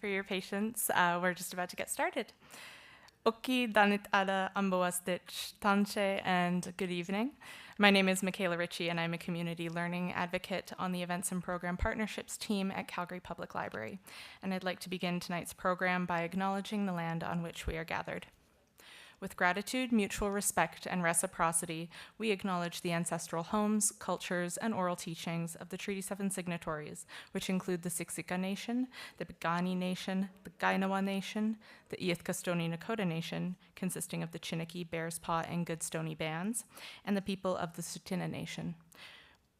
For your patience. We're just about to get started. Oki danit ada ambowastich tanche, and good evening. My name is Michaela Ritchie, and I'm a community learning advocate on the Events and Program Partnerships team at Calgary Public Library. And I'd like to begin tonight's program by acknowledging the land on which we are gathered. With gratitude, mutual respect, and reciprocity, we acknowledge the ancestral homes, cultures, and oral teachings of the Treaty 7 signatories, which include the Siksika Nation, the Piikani Nation, the Kainai Nation, the Iitka Stoney Nakoda Nation, consisting of the Chiniki, Bearspaw, and Goodstoney bands, and the people of the Tsuut'ina Nation.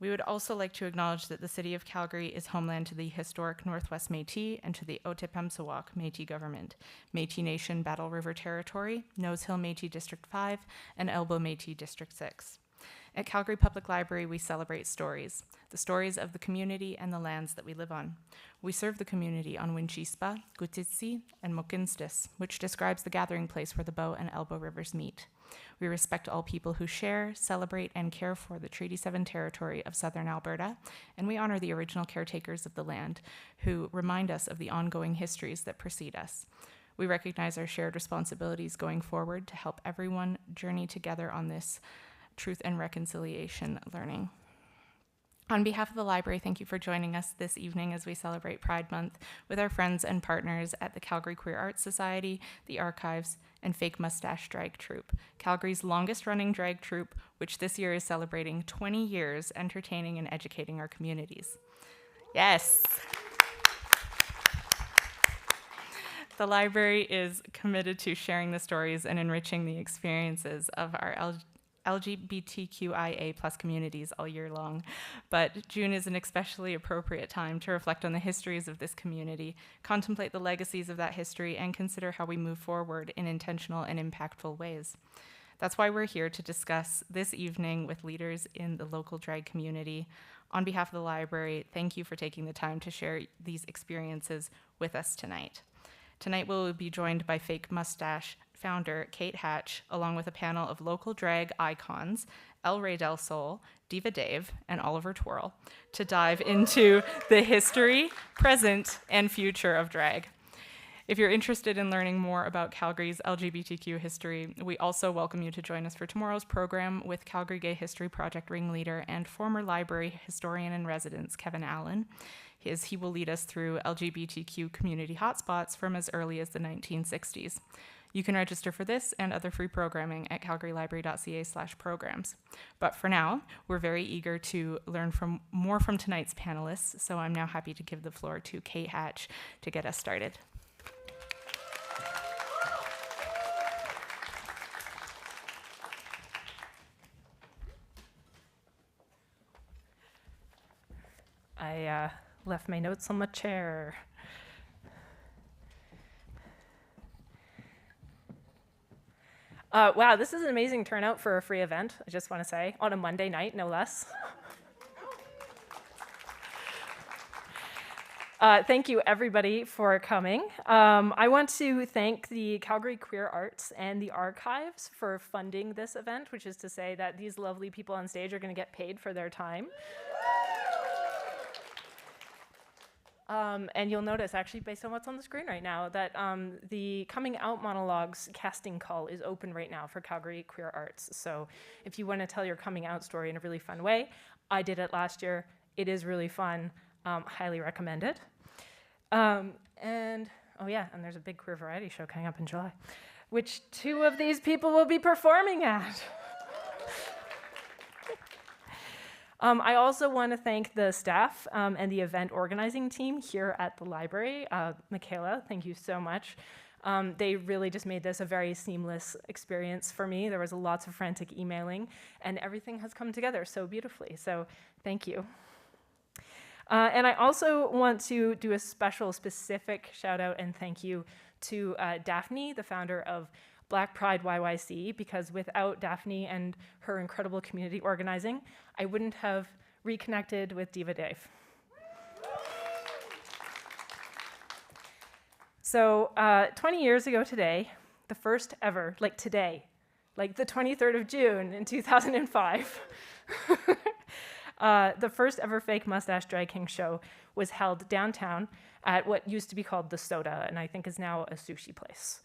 We would also like to acknowledge that the City of Calgary is homeland to the historic Northwest Métis and to the Otipemisiwak Métis government, Métis Nation Battle River Territory, Nose Hill Métis District 5, and Elbow Métis District 6. At Calgary Public Library, we celebrate stories, the stories of the community and the lands that we live on. We serve the community on Winchispa, Gutitsi, and Mokinstis, which describes the gathering place where the Bow and Elbow rivers meet. We respect all people who share, celebrate, and care for the Treaty 7 territory of southern Alberta, and we honor the original caretakers of the land who remind us of the ongoing histories that precede us. We recognize our shared responsibilities going forward to help everyone journey together on this truth and reconciliation learning. On behalf of the library, thank you for joining us this evening as we celebrate Pride Month with our friends and partners at the Calgary Queer Arts Society, the Archives, and Fake Mustache Drag Troupe, Calgary's longest-running drag troupe, which this year is celebrating 20 years entertaining and educating our communities. Yes! The library is committed to sharing the stories and enriching the experiences of our LGBTQIA+ communities all year long, but June is an especially appropriate time to reflect on the histories of this community, contemplate the legacies of that history, and consider how we move forward in intentional and impactful ways. That's why we're here to discuss this evening with leaders in the local drag community. On behalf of the library, thank you for taking the time to share these experiences with us tonight. Tonight we'll be joined by Fake Mustache founder Kate Hatch, along with a panel of local drag icons, El Rey del Sol, Diva Dave, and Oliver Twirl, to dive into the history, present, and future of drag. If you're interested in learning more about Calgary's LGBTQ history, we also welcome you to join us for tomorrow's program with Calgary Gay History Project ringleader and former library historian in residence, Kevin Allen. He will lead us through LGBTQ community hotspots from as early as the 1960s. You can register for this and other free programming at calgarylibrary.ca/programs. But for now, we're very eager to learn more from tonight's panelists, so I'm now happy to give the floor to Kate Hatch to get us started. I left my notes on my chair. Wow, this is an amazing turnout for a free event, I just want to say, on a Monday night, no less. Thank you, everybody, for coming. I want to thank the Calgary Queer Arts and the Archives for funding this event, which is to say that these lovely people on stage are going to get paid for their time. And you'll notice, actually, based on what's on the screen right now, that the Coming Out Monologues casting call is open right now for Calgary Queer Arts. So if you want to tell your coming out story in a really fun way, I did it last year. It is really fun. Highly recommend it. And there's a big queer variety show coming up in July, which 2 of these people will be performing at. I also want to thank the staff and the event organizing team here at the library. Michaela, thank you so much. They really just made this a very seamless experience for me. There was lots of frantic emailing, and everything has come together so beautifully. So thank you. And I also want to do a specific shout out and thank you to Daphne, the founder of Black Pride YYC, because without Daphne and her incredible community organizing, I wouldn't have reconnected with Diva Dave. So 20 years ago today, the first ever, like today, like the 23rd of June in 2005, The first ever Fake Mustache Drag King show was held downtown at what used to be called The Soda, and I think is now a sushi place.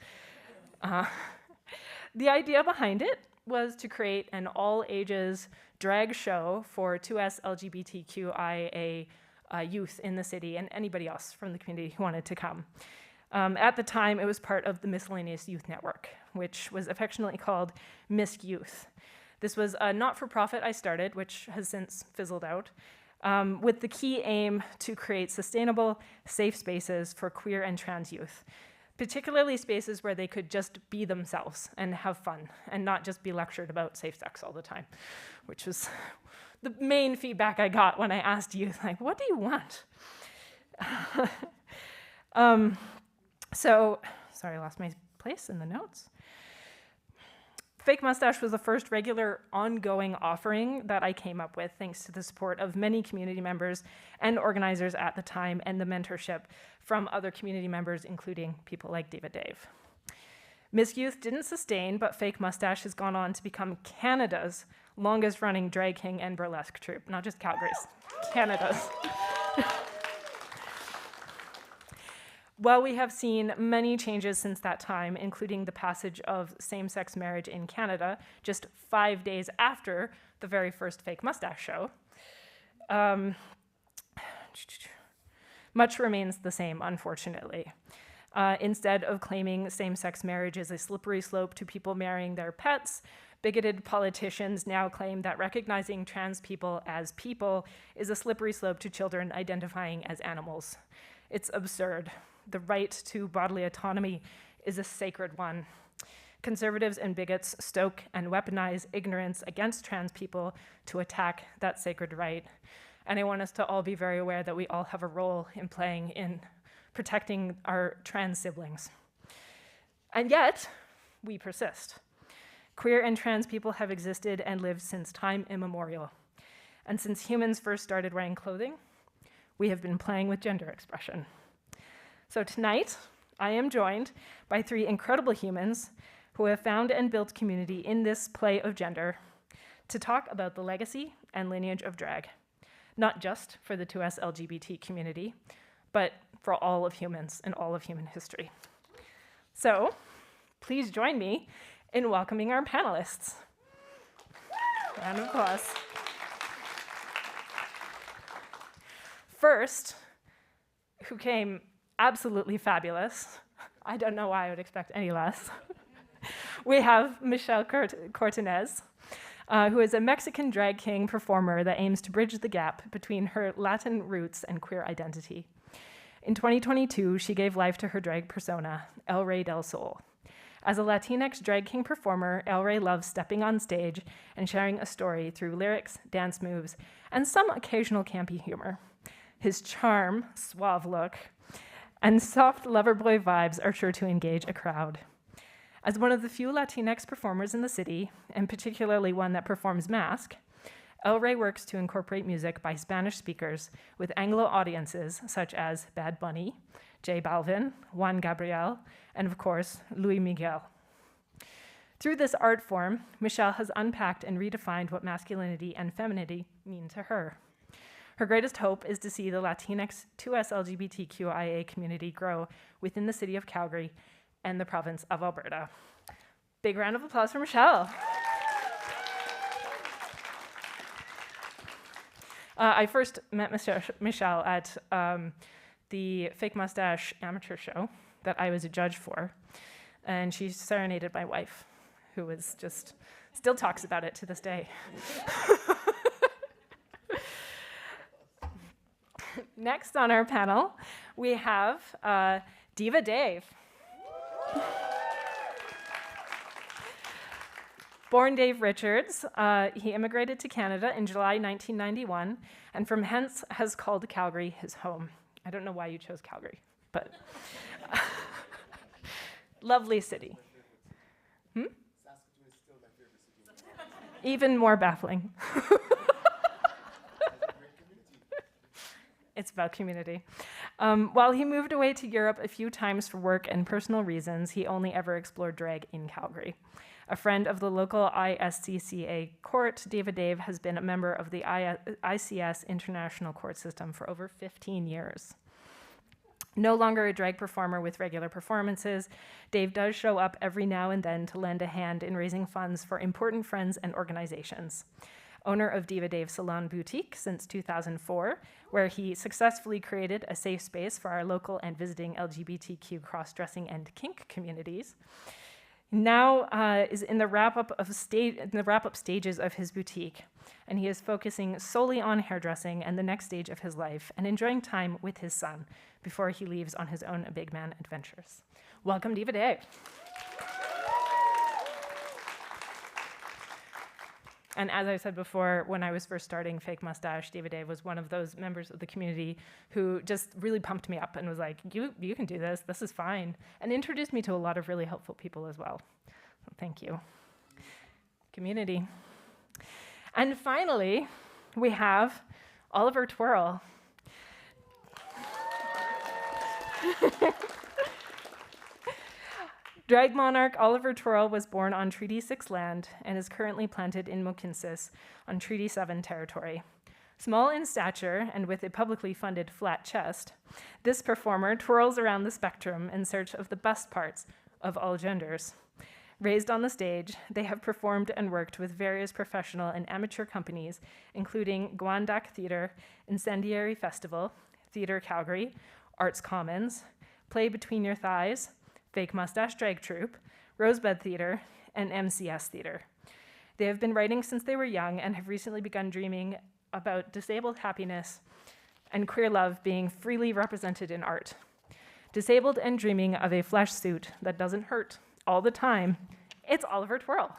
The idea behind it was to create an all-ages drag show for 2S LGBTQIA youth in the city and anybody else from the community who wanted to come. At the time, it was part of the Miscellaneous Youth Network, which was affectionately called MISC Youth. This was a not-for-profit I started, which has since fizzled out, with the key aim to create sustainable, safe spaces for queer and trans youth, particularly spaces where they could just be themselves and have fun and not just be lectured about safe sex all the time, which was the main feedback I got when I asked youth, like, what do you want? Sorry, I lost my place in the notes. Fake Mustache was the first regular ongoing offering that I came up with thanks to the support of many community members and organizers at the time and the mentorship from other community members, including people like David Dave. Miss Youth didn't sustain, but Fake Mustache has gone on to become Canada's longest running drag king and burlesque troupe, not just Calgary's, Canada's. While we have seen many changes since that time, including the passage of same-sex marriage in Canada just 5 days after the very first Fake Mustache show, much remains the same, unfortunately. Instead of claiming same-sex marriage is a slippery slope to people marrying their pets, bigoted politicians now claim that recognizing trans people as people is a slippery slope to children identifying as animals. It's absurd. The right to bodily autonomy is a sacred one. Conservatives and bigots stoke and weaponize ignorance against trans people to attack that sacred right. And I want us to all be very aware that we all have a role in playing in protecting our trans siblings. And yet, we persist. Queer and trans people have existed and lived since time immemorial. And since humans first started wearing clothing, we have been playing with gender expression. So tonight, I am joined by 3 incredible humans who have found and built community in this play of gender to talk about the legacy and lineage of drag, not just for the 2S LGBT community, but for all of humans and all of human history. So please join me in welcoming our panelists. Round of applause. First, who came absolutely fabulous. I don't know why I would expect any less. We have Michelle Cortinez, who is a Mexican drag king performer that aims to bridge the gap between her Latin roots and queer identity. In 2022, she gave life to her drag persona, El Rey del Sol. As a Latinx drag king performer, El Rey loves stepping on stage and sharing a story through lyrics, dance moves, and some occasional campy humor. His charm, suave look, and soft lover boy vibes are sure to engage a crowd. As one of the few Latinx performers in the city, and particularly one that performs mask, El Rey works to incorporate music by Spanish speakers with Anglo audiences such as Bad Bunny, J Balvin, Juan Gabriel, and of course, Luis Miguel. Through this art form, Michelle has unpacked and redefined what masculinity and femininity mean to her. Her greatest hope is to see the Latinx 2S LGBTQIA community grow within the city of Calgary and the province of Alberta. Big round of applause for Michelle. I first met Michelle at the Fake Mustache amateur show that I was a judge for, and she serenaded my wife, who was just, still talks about it to this day. Next on our panel, we have Diva Dave. Born Dave Richards, he immigrated to Canada in July 1991, and from hence has called Calgary his home. I don't know why you chose Calgary, but lovely city. Saskatoon is still my favorite city. Even more baffling. It's about community. While he moved away to Europe a few times for work and personal reasons, he only ever explored drag in Calgary. A friend of the local ISCCA court, David Dave has been a member of the ICS International Court System for over 15 years. No longer a drag performer with regular performances, Dave does show up every now and then to lend a hand in raising funds for important friends and organizations. Owner of Diva Dave Salon Boutique since 2004, where he successfully created a safe space for our local and visiting LGBTQ cross-dressing and kink communities. Now is in the wrap-up stages of his boutique, and he is focusing solely on hairdressing and the next stage of his life and enjoying time with his son before he leaves on his own big man adventures. Welcome, Diva Dave. And as I said before, when I was first starting Fake Mustache, Diva Dave was one of those members of the community who just really pumped me up and was like, you can do this is fine, and introduced me to a lot of really helpful people as well. So thank you. Community. And finally, we have Oliver Twirl. Drag monarch Oliver Twirl was born on Treaty 6 land and is currently planted in Mokinsis on Treaty 7 territory. Small in stature and with a publicly funded flat chest, this performer twirls around the spectrum in search of the best parts of all genders. Raised on the stage, they have performed and worked with various professional and amateur companies, including Gwandak Theatre, Incendiary Festival, Theatre Calgary, Arts Commons, Play Between Your Thighs, Fake Mustache Drag Troupe, Rosebud Theatre, and MCS Theatre. They have been writing since they were young and have recently begun dreaming about disabled happiness and queer love being freely represented in art. Disabled and dreaming of a flesh suit that doesn't hurt all the time, it's Oliver Twirl.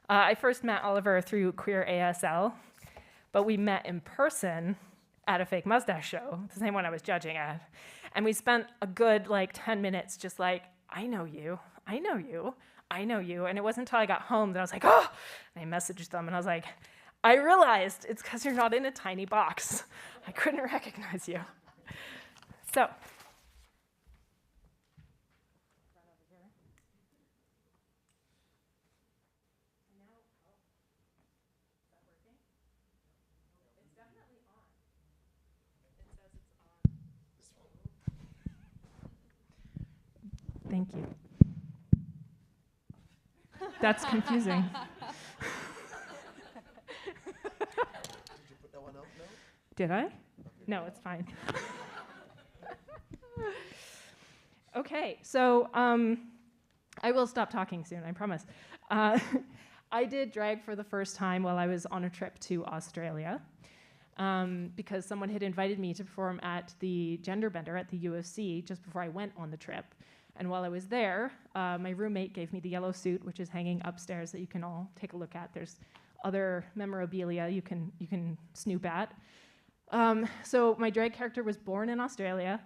I first met Oliver through Queer ASL, but we met in person at a Fake Mustache show, the same one I was judging at. And we spent a good 10 minutes just like, I know you, I know you, I know you. And it wasn't until I got home that I was like, oh, and I messaged them and I was like, I realized it's because you're not in a tiny box. I couldn't recognize you. So. Thank you. That's confusing. Did you put that one out now? Did I? No, it's fine. Okay, so I will stop talking soon, I promise. I did drag for the first time while I was on a trip to Australia because someone had invited me to perform at the Gender Bender at the U of C just before I went on the trip. And while I was there, my roommate gave me the yellow suit, which is hanging upstairs that you can all take a look at. There's other memorabilia you can snoop at. So my drag character was born in Australia,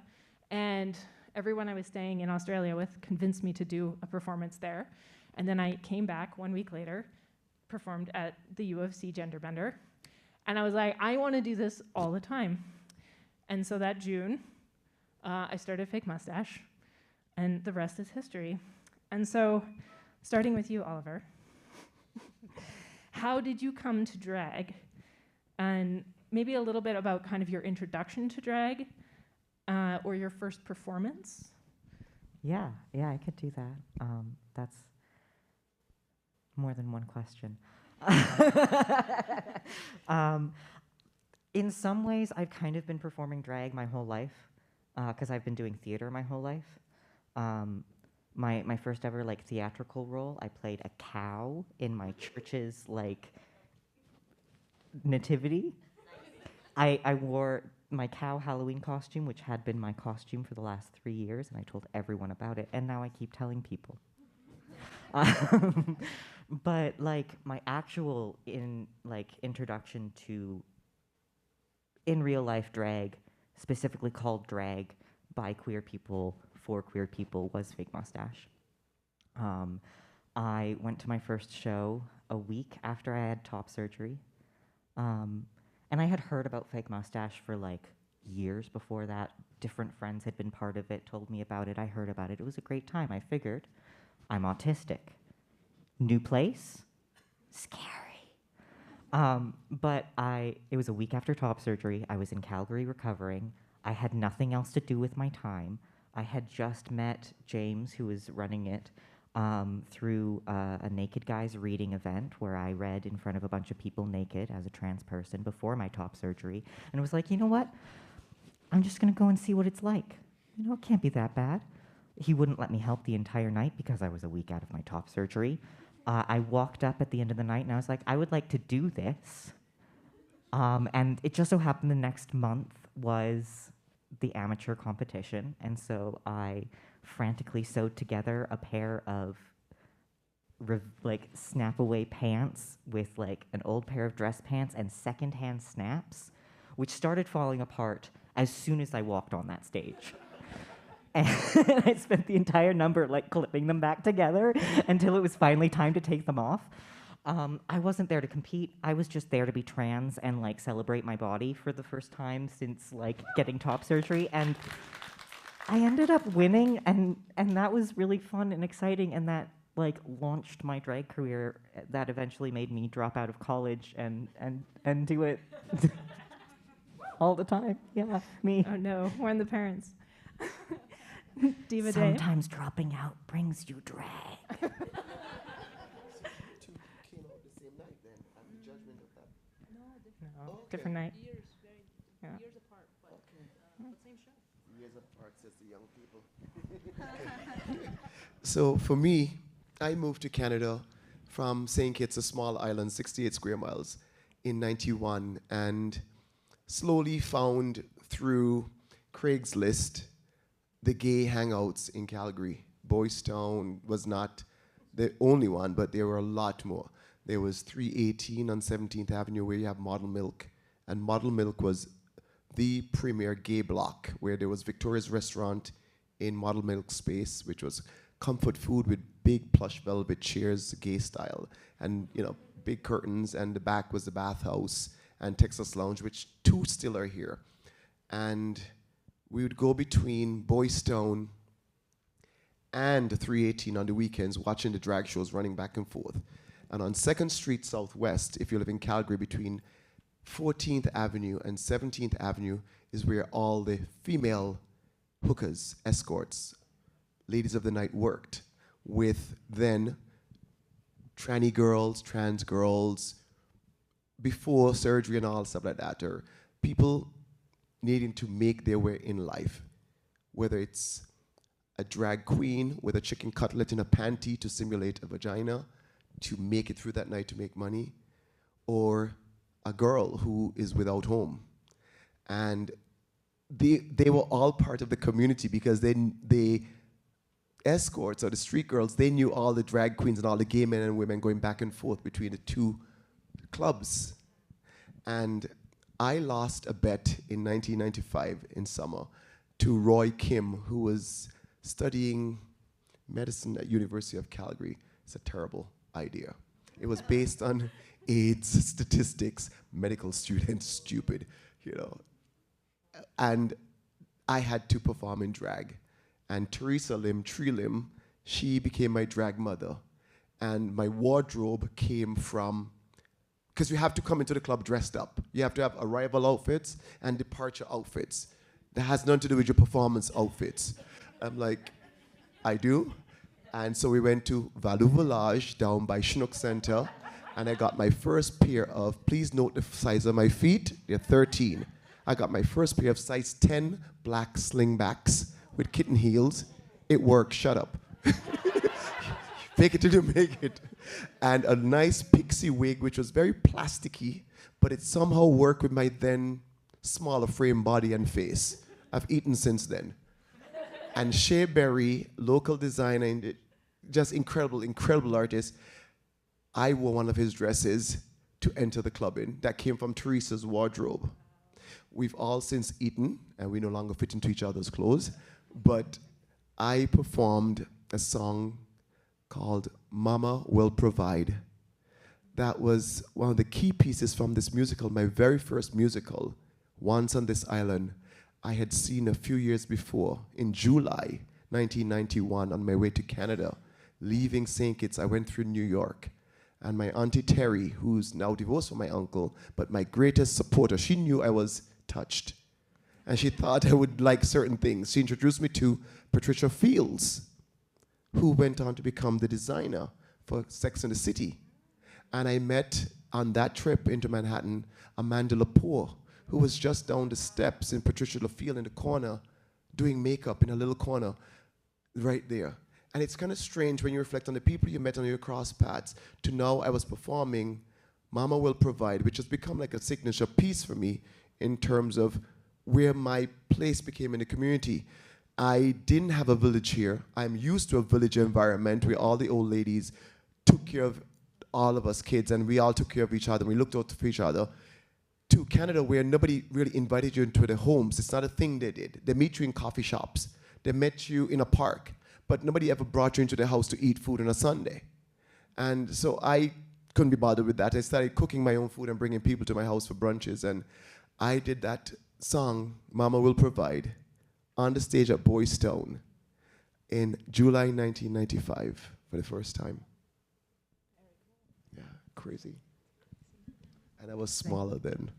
and everyone I was staying in Australia with convinced me to do a performance there. And then I came back 1 week later, performed at the U of C Gender Bender, and I was like, I want to do this all the time. And so that June, I started Fake Mustache, and the rest is history. And so, starting with you, Oliver, how did you come to drag? And maybe a little bit about kind of your introduction to drag, or your first performance? Yeah, I could do that. That's more than one question. In some ways, I've kind of been performing drag my whole life, because I've been doing theater my whole life. My first ever theatrical role, I played a cow in my church's nativity. I wore my cow Halloween costume, which had been my costume for the last 3 years, and I told everyone about it, and now I keep telling people. But my actual introduction to in real life drag, specifically called drag by queer people for queer people, was Fake Mustache. I went to my first show a week after I had top surgery. And I had heard about Fake Mustache for years before that. Different friends had been part of it, told me about it. I heard about it. It was a great time. I figured, I'm autistic. New place, scary. But it was a week after top surgery. I was in Calgary recovering. I had nothing else to do with my time. I had just met James, who was running it, through a Naked Guys reading event where I read in front of a bunch of people naked as a trans person before my top surgery. And I was like, you know what? I'm just going to go and see what it's like. You know, it can't be that bad. He wouldn't let me help the entire night because I was a week out of my top surgery. I walked up at the end of the night and I was like, I would like to do this. And it just so happened the next month was the amateur competition. And so I frantically sewed together a pair of snap away pants with like an old pair of dress pants and secondhand snaps, which started falling apart as soon as I walked on that stage. And I spent the entire number like clipping them back together until it was finally time to take them off. I wasn't there to compete. I was just there to be trans and like celebrate my body for the first time since like getting top surgery. And I ended up winning, and that was really fun and exciting, and that like launched my drag career. That eventually made me drop out of college and do it all the time. Yeah, me. Oh no, we're the parents. Diva Day. Sometimes dropping out brings you drag. Two came out the same night then, and the judgment of that. No, Okay. different night. Years Yeah. apart, but same show. Years apart, says the young people. So for me, I moved to Canada from St. Kitts, a small island, 68 square miles, in 91, and slowly found through Craigslist the gay hangouts in Calgary. Boys Town was not the only one, but there were a lot more. There was 318 on 17th Avenue where you have Model Milk, and Model Milk was the premier gay block where there was Victoria's Restaurant in Model Milk space, which was comfort food with big plush velvet chairs, gay style, and you know, big curtains, and the back was the bathhouse and Texas Lounge, which two still are here. And we would go between Boys Town and 318 on the weekends watching the drag shows running back and forth. And on 2nd Street Southwest, if you live in Calgary, between 14th Avenue and 17th Avenue is where all the female hookers, escorts, ladies of the night worked with then tranny girls, trans girls, before surgery and all stuff like that, or people needing to make their way in life, whether it's a drag queen with a chicken cutlet in a panty to simulate a vagina to make it through that night to make money, or a girl who is without home. And they were all part of the community because they escorts or the street girls, they knew all the drag queens and all the gay men and women going back and forth between the two clubs. And I lost a bet in 1995 in summer to Roy Kim, who was studying medicine at University of Calgary. It's a terrible idea. It was based on AIDS statistics, medical students, stupid, you know. And I had to perform in drag. And Teresa Lim, Tree Lim, she became my drag mother. And my wardrobe came from, because you have to come into the club dressed up. You have to have arrival outfits and departure outfits. That has nothing to do with your performance outfits. I'm like, I do. And so we went to Value Village down by Chinook Center, and I got my first pair of, please note the size of my feet, they're 13. I got my first pair of size 10 black slingbacks with kitten heels. It worked, shut up. Fake it till you make it. And a nice pixie wig, which was very plasticky, but it somehow worked with my then smaller frame body and face. I've eaten since then. And Shea Berry, local designer, and just incredible, incredible artist. I wore one of his dresses to enter the club in. That came from Teresa's wardrobe. We've all since eaten, and we no longer fit into each other's clothes. But I performed a song called Mama Will Provide. That was one of the key pieces from this musical, my very first musical, Once on This Island. I had seen a few years before. In July 1991, on my way to Canada, leaving St. Kitts, I went through New York. And my auntie Terry, who's now divorced from my uncle, but my greatest supporter, she knew I was touched. And she thought I would like certain things. She introduced me to Patricia Fields, who went on to become the designer for Sex and the City. And I met on that trip into Manhattan Amanda Lepore, who was just down the steps in Patricia LaField in the corner doing makeup in a little corner right there. And it's kind of strange when you reflect on the people you met on your cross paths to now I was performing Mama Will Provide, which has become like a signature piece for me in terms of where my place became in the community. I didn't have a village here. I'm used to a village environment where all the old ladies took care of all of us kids and we all took care of each other. We looked out for each other. To Canada where nobody really invited you into their homes. It's not a thing they did. They meet you in coffee shops. They met you in a park. But nobody ever brought you into their house to eat food on a Sunday. And so I couldn't be bothered with that. I started cooking my own food and bringing people to my house for brunches. And I did that song, Mama Will Provide, on the stage at Boys Town in July 1995 for the first time. Yeah, crazy. And I was smaller then.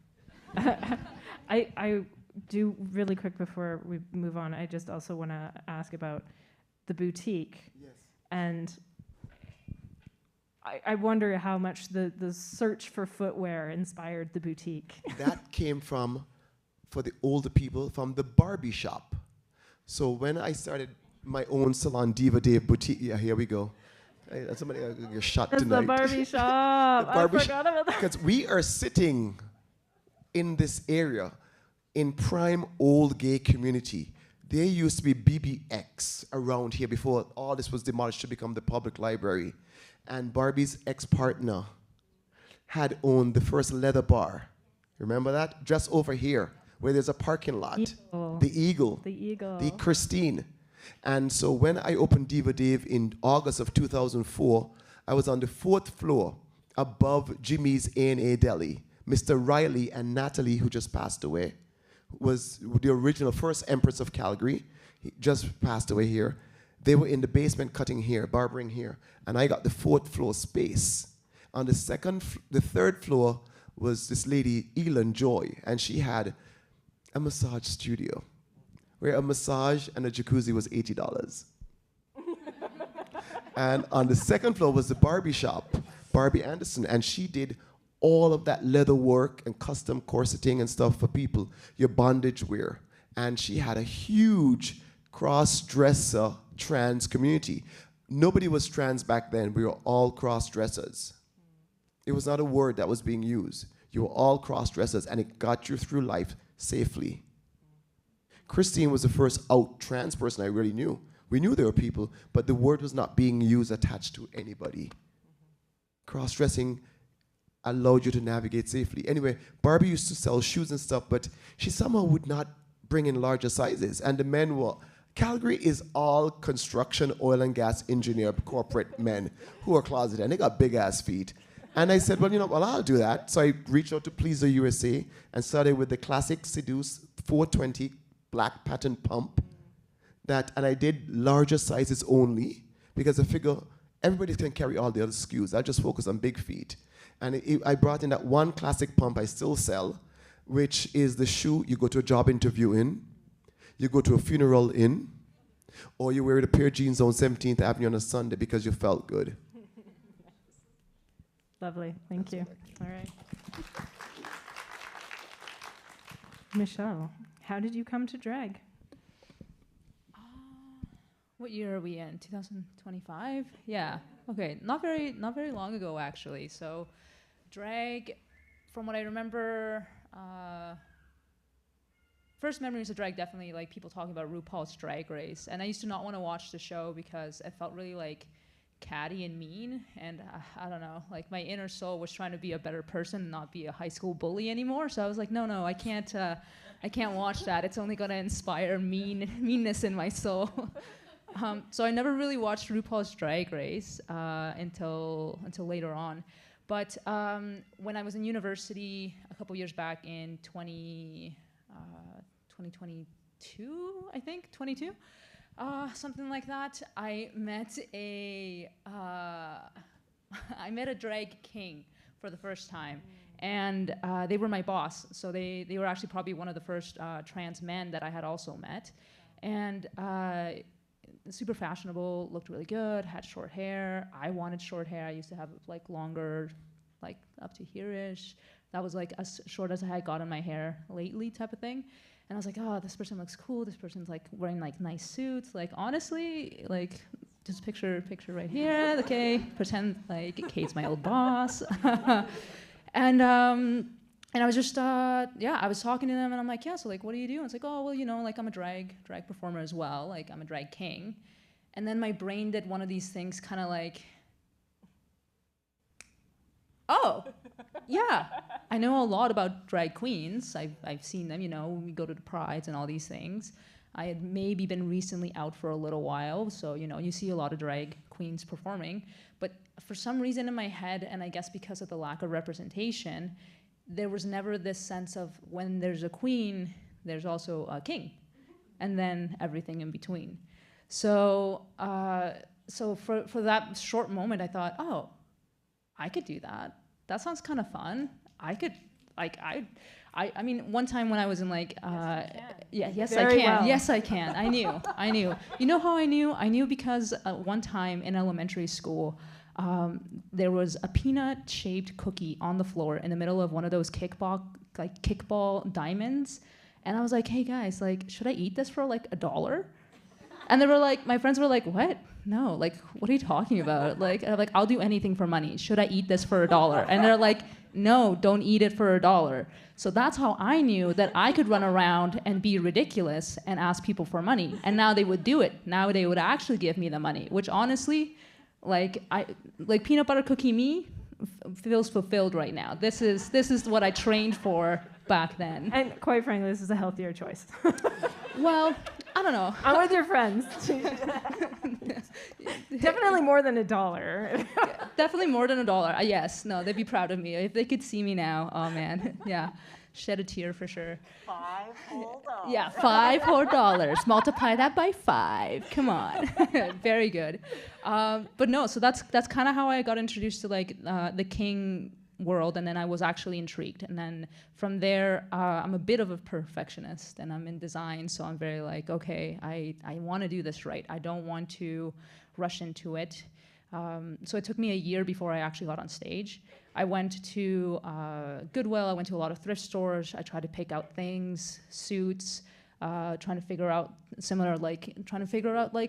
I do really quick before we move on. I just also want to ask about the boutique. Yes. And I wonder how much the search for footwear inspired the boutique. That came from, for the older people, from the Barbie shop. So when I started my own salon, Diva Dave Boutique, yeah, here we go. Hey, somebody get shot It's tonight. the Barbie shop. I forgot about that. Because we are sitting in this area in prime old gay community. There used to be BBX around here before all this was demolished to become the public library. And Barbie's ex-partner had owned the first leather bar. Remember that? Just over here, where there's a parking lot. Eagle. The Eagle. The Eagle. The Christine. And so when I opened Diva Dave in August of 2004, I was on the 4th floor above Jimmy's A&A Deli. Mr. Riley and Natalie, who just passed away, was the original first Empress of Calgary. He just passed away here. They were in the basement cutting hair, barbering hair, and I got the 4th floor space. On the 3rd floor was this lady, Elon Joy, and she had a massage studio where a massage and a jacuzzi was $80. And on the 2nd floor was the Barbie shop, Barbie Anderson, and she did all of that leather work and custom corseting and stuff for people, your bondage wear. And she had a huge cross-dresser trans community. Nobody was trans back then. We were all cross-dressers. It was not a word that was being used. You were all cross-dressers, and it got you through life safely. Christine was the first out trans person I really knew. We knew there were people, but the word was not being used attached to anybody. Cross-dressing allowed you to navigate safely. Anyway, Barbie used to sell shoes and stuff, but she somehow would not bring in larger sizes. And the men were, Calgary is all construction, oil and gas engineer, corporate men who are closeted, and they got big ass feet. And I said, well, I'll do that. So I reached out to Pleaser USA and started with the classic Seduce 420 black pattern pump. And I did larger sizes only because I figure everybody can carry all the other SKUs. I just focus on big feet. And I brought in that one classic pump I still sell, which is the shoe you go to a job interview in, you go to a funeral in, or you wear a pair of jeans on 17th Avenue on a Sunday because you felt good. Lovely. Thank you. All right. Michelle, how did you come to drag? What year are we in? 2025? Yeah. Okay. Not very long ago, actually. So, drag, from what I remember, first memories of drag definitely like people talking about RuPaul's Drag Race, and I used to not want to watch the show because I felt really like catty and mean, and I don't know, like my inner soul was trying to be a better person and not be a high school bully anymore. So I was like, no, I can't watch that. It's only gonna inspire meanness in my soul. So I never really watched RuPaul's Drag Race until later on. But when I was in university a couple years back in 2022, I think, 22, something like that. I met a I met a drag king for the first time, and they were my boss. So they were actually probably one of the first trans men that I had also met, and super fashionable, looked really good, had short hair. I wanted short hair. I used to have like longer, like up to here-ish. That was like as short as I had gotten my hair lately type of thing. And I was like, oh, this person looks cool. This person's like wearing like nice suits. Like honestly, like just picture right here. Okay, pretend like Kate's my old boss. And I was just I was talking to them, and I'm like, yeah, so like what do you do? And it's like, oh, well, you know, like I'm a drag performer as well. Like I'm a drag king. And then my brain did one of these things, kind of like, oh, yeah, I know a lot about drag queens. I've seen them, you know, we go to the prides and all these things. I had maybe been recently out for a little while, so, you know, you see a lot of drag queens performing. But for some reason in my head, and I guess because of the lack of representation, there was never this sense of when there's a queen, there's also a king, and then everything in between. So, so for that short moment, I thought, oh, I could do that. That sounds kind of fun. I could, like, I mean, one time when I was in like, yes, I can. Well. Yes, I can. I knew. You know how I knew? I knew because one time in elementary school, there was a peanut-shaped cookie on the floor in the middle of one of those kickball diamonds, and I was like, hey guys, like, should I eat this for like $1? And they were like, my friends were like, what? No, like, what are you talking about? Like, I'm like, I'll do anything for money. Should I eat this for $1? And they're like, no, don't eat it for $1. So that's how I knew that I could run around and be ridiculous and ask people for money. And now they would do it. Now they would actually give me the money, which honestly, like peanut butter cookie me feels fulfilled right now. This is what I trained for back then. And quite frankly, this is a healthier choice. Well, I don't know. I'm with your friends. Definitely more than $1. Definitely more than $1. Yes. No, they'd be proud of me. If they could see me now, oh man. Yeah. Shed a tear for sure. $5 whole. Yeah, $5 whole. Multiply that by 5. Come on. Very good. But no, so that's kind of how I got introduced to like the king world, and then I was actually intrigued. And then from there, I'm a bit of a perfectionist, and I'm in design, so I'm very like, okay, I want to do this right. I don't want to rush into it. So it took me a year before I actually got on stage. I went to Goodwill. I went to a lot of thrift stores. I tried to pick out things, suits, trying to figure out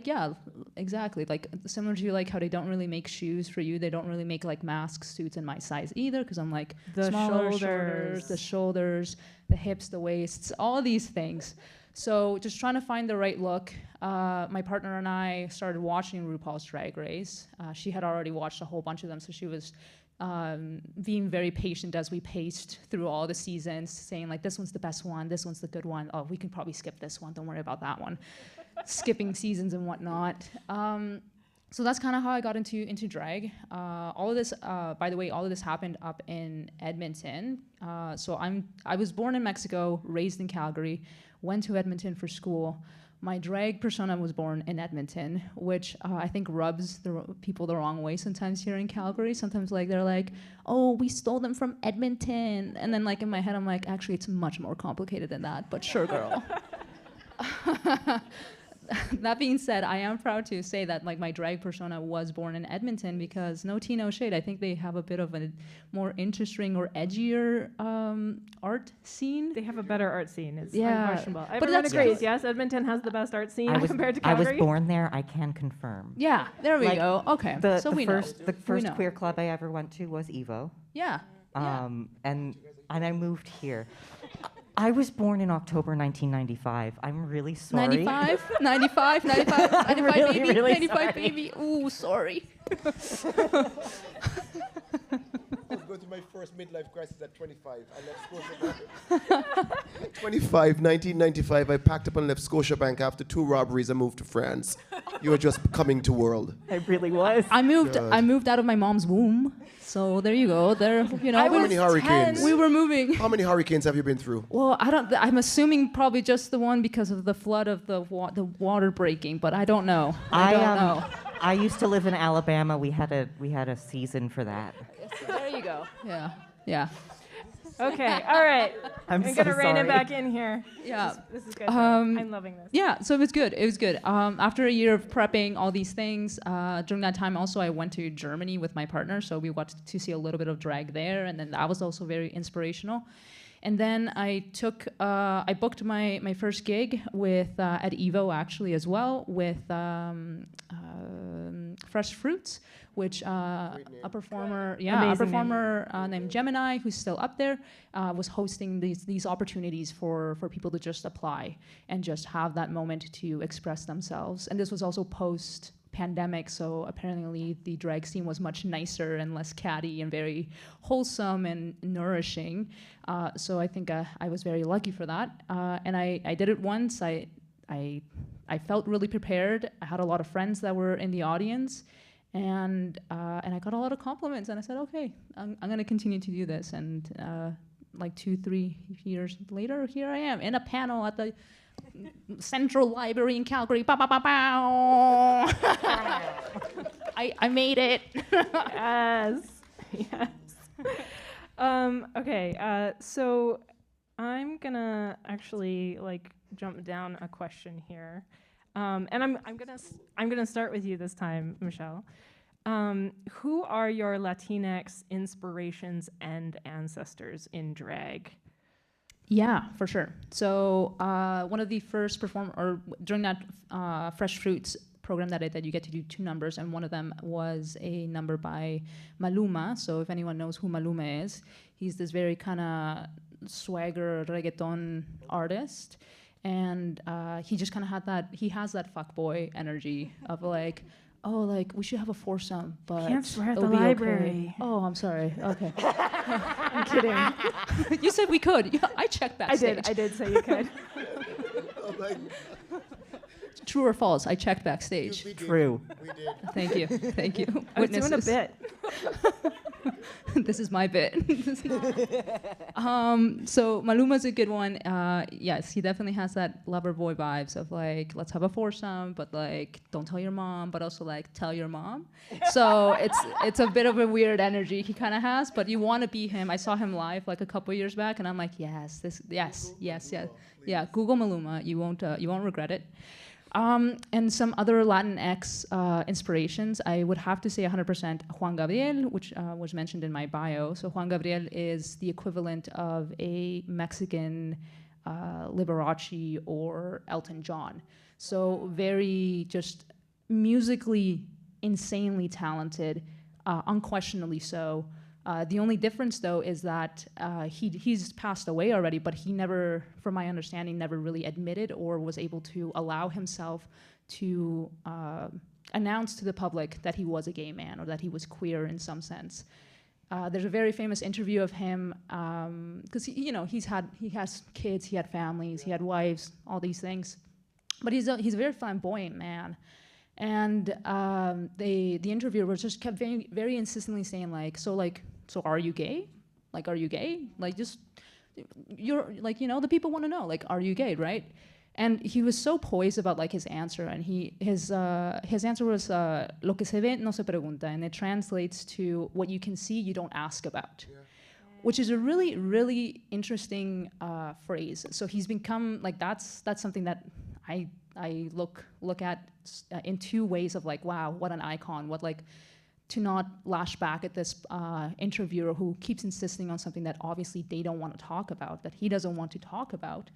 yeah, exactly, like similar to like how they don't really make shoes for you. They don't really make like masks, suits in my size either, because I'm like the smaller shoulders, the shoulders, the hips, the waists, all these things. So just trying to find the right look. My partner and I started watching RuPaul's Drag Race. She had already watched a whole bunch of them, so she was being very patient as we paced through all the seasons, saying like, this one's the best one, this one's the good one. Oh, we can probably skip this one, don't worry about that one. Skipping seasons and whatnot. So that's kind of how I got into drag. All of this, by the way, all of this happened up in Edmonton. So I was born in Mexico, raised in Calgary, went to Edmonton for school. My drag persona was born in Edmonton, which I think rubs people the wrong way sometimes here in Calgary. Sometimes like they're like, oh, we stole them from Edmonton. And then like in my head, I'm like, actually, it's much more complicated than that, but sure, girl. That being said, I am proud to say that like my drag persona was born in Edmonton, because no tea, no shade, I think they have a bit of a more interesting or edgier art scene. They have a better art scene. It's Yeah. unquestionable. But Everyone that's agrees, yes? Edmonton has the best art scene compared to I Calgary? was born there. I can confirm. Yeah, there we Like, go. Okay, so we know. The first queer club I ever went to was Evo. Yeah. And I moved here. I was born in October 1995. I'm really sorry. 95, really, baby, really 95 sorry. baby. Ooh, sorry. I was going through my first midlife crisis at 25. I left school for that. 1995, I packed up and left Scotiabank after 2 robberies and moved to France. You were just coming to world. I really was. I moved. God. I moved out of my mom's womb. So there you go. There, you know. How many hurricanes? We were moving. How many hurricanes have you been through? Well, I don't. I'm assuming probably just the one because of the flood of the water breaking, but I don't know. I don't know. I used to live in Alabama. We had a season for that. So there you go. Yeah. Yeah. Okay, all right. I'm We're so gonna rein it sorry. back in here. Yeah. This is good. I'm loving this. Yeah, so it was good. It was good. After a year of prepping all these things, during that time also I went to Germany with my partner, so we got to see a little bit of drag there, and then that was also very inspirational. And then I booked my first gig with at Evo actually as well with Fresh Fruits, which a performer, named Gemini, who's still up there, was hosting these opportunities for people to just apply and just have that moment to express themselves. And this was also post-pandemic, so apparently the drag scene was much nicer and less catty and very wholesome and nourishing. So I think I was very lucky for that. And I did it once. I felt really prepared. I had a lot of friends that were in the audience. And I got a lot of compliments, and I said, okay, I'm going to continue to do this. And like 2-3 years later, here I am in a panel at the Central Library in Calgary. Bow, bow, bow, bow. I made it. Yes. Yes. Okay. So I'm gonna actually jump down a question here, and I'm gonna start with you this time, Michelle. Who are your Latinx inspirations and ancestors in drag? Yeah, for sure. So one of the first during that Fresh Fruits program that I did, you get to do 2 numbers, and one of them was a number by Maluma. So if anyone knows who Maluma is, he's this very kind of swagger reggaeton artist, and he just kind of has that fuckboy energy of like, oh, like we should have a foursome, but Can't swear at it'll the be library. Okay. Oh, I'm sorry. Okay. I'm kidding. You said we could. Yeah, I checked backstage. I did say you could. True or false? I checked backstage. True. We did. Thank you. Thank you. I was doing a bit. This is my bit. So Maluma's a good one. Yes, he definitely has that lover boy vibes of like, let's have a foursome, but like, don't tell your mom, but also like, tell your mom. So it's a bit of a weird energy he kind of has, but you want to be him. I saw him live like a couple years back, and I'm like, yes. Google Maluma. You won't regret it. And some other Latinx inspirations, I would have to say 100% Juan Gabriel, which was mentioned in my bio. So Juan Gabriel is the equivalent of a Mexican Liberace or Elton John. So very just musically insanely talented, unquestionably so. The only difference, though, is that he's passed away already, but he never, from my understanding, never really admitted or was able to allow himself to announce to the public that he was a gay man or that he was queer in some sense. There's a very famous interview of him because he has kids, he had families, he had wives, all these things, but he's a very flamboyant man. And the interviewer just kept very, very insistently saying so are you gay? Like, are you gay? Like, just, you're, like, the people want to know, like, are you gay, right? And he was so poised about, like, his answer, and his answer was, lo que se ve no se pregunta, and it translates to what you can see, you don't ask about. Yeah. Which is a really, really interesting phrase. So he's become, like, that's something that I look at in 2 ways of, like, wow, what an icon, what, like, to not lash back at this interviewer who keeps insisting on something that obviously they don't want to talk about, that he doesn't want to talk about.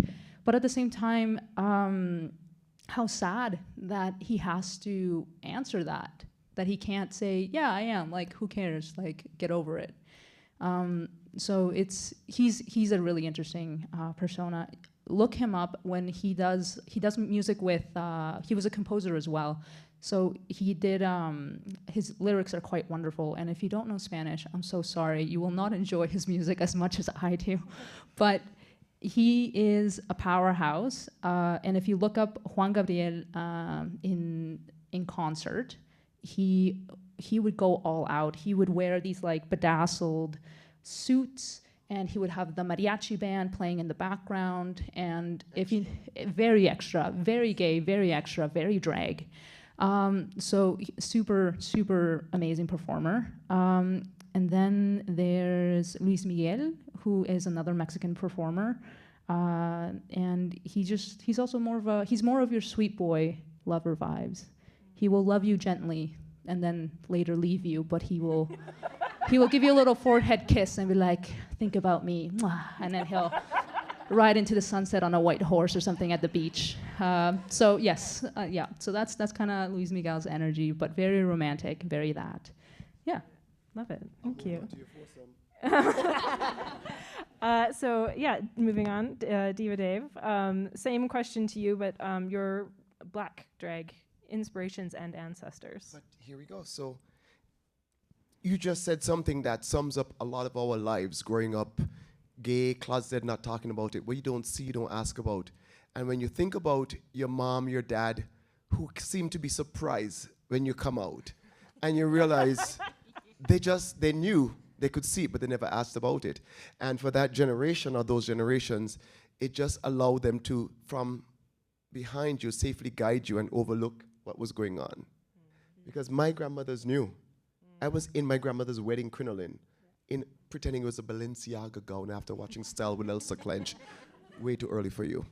But at the same time, how sad that he has to answer that he can't say, yeah, I am, like, who cares, like, get over it. So he's a really interesting persona. Look him up when he does music with, he was a composer as well. So he did, his lyrics are quite wonderful. And if you don't know Spanish, I'm so sorry. You will not enjoy his music as much as I do. But he is a powerhouse. And if you look up Juan Gabriel in concert, he would go all out. He would wear these like bedazzled suits, and he would have the mariachi band playing in the background. And if you very extra, very gay, very extra, very drag. So super amazing performer. And then there's Luis Miguel, who is another Mexican performer. And he's also more of your sweet boy lover vibes. He will love you gently and then later leave you, but he will give you a little forehead kiss and be like, think about me. And then he'll ride into the sunset on a white horse or something at the beach. So yes, so that's kind of Luis Miguel's energy, but very romantic, very that. Yeah. Love it. Thank you. So yeah, moving on, Diva Dave. Same question to you, but your black drag inspirations and ancestors. But here we go. So you just said something that sums up a lot of our lives growing up, gay, closeted, not talking about it. What you don't see, you don't ask about. And when you think about your mom, your dad, who seem to be surprised when you come out, and you realize they knew, they could see it, but they never asked about it. And for that generation or those generations, it just allowed them to, from behind you, safely guide you and overlook what was going on. Because my grandmothers knew. I was in my grandmother's wedding crinoline, pretending it was a Balenciaga gown after watching Style with Elsa Clench. Way too early for you.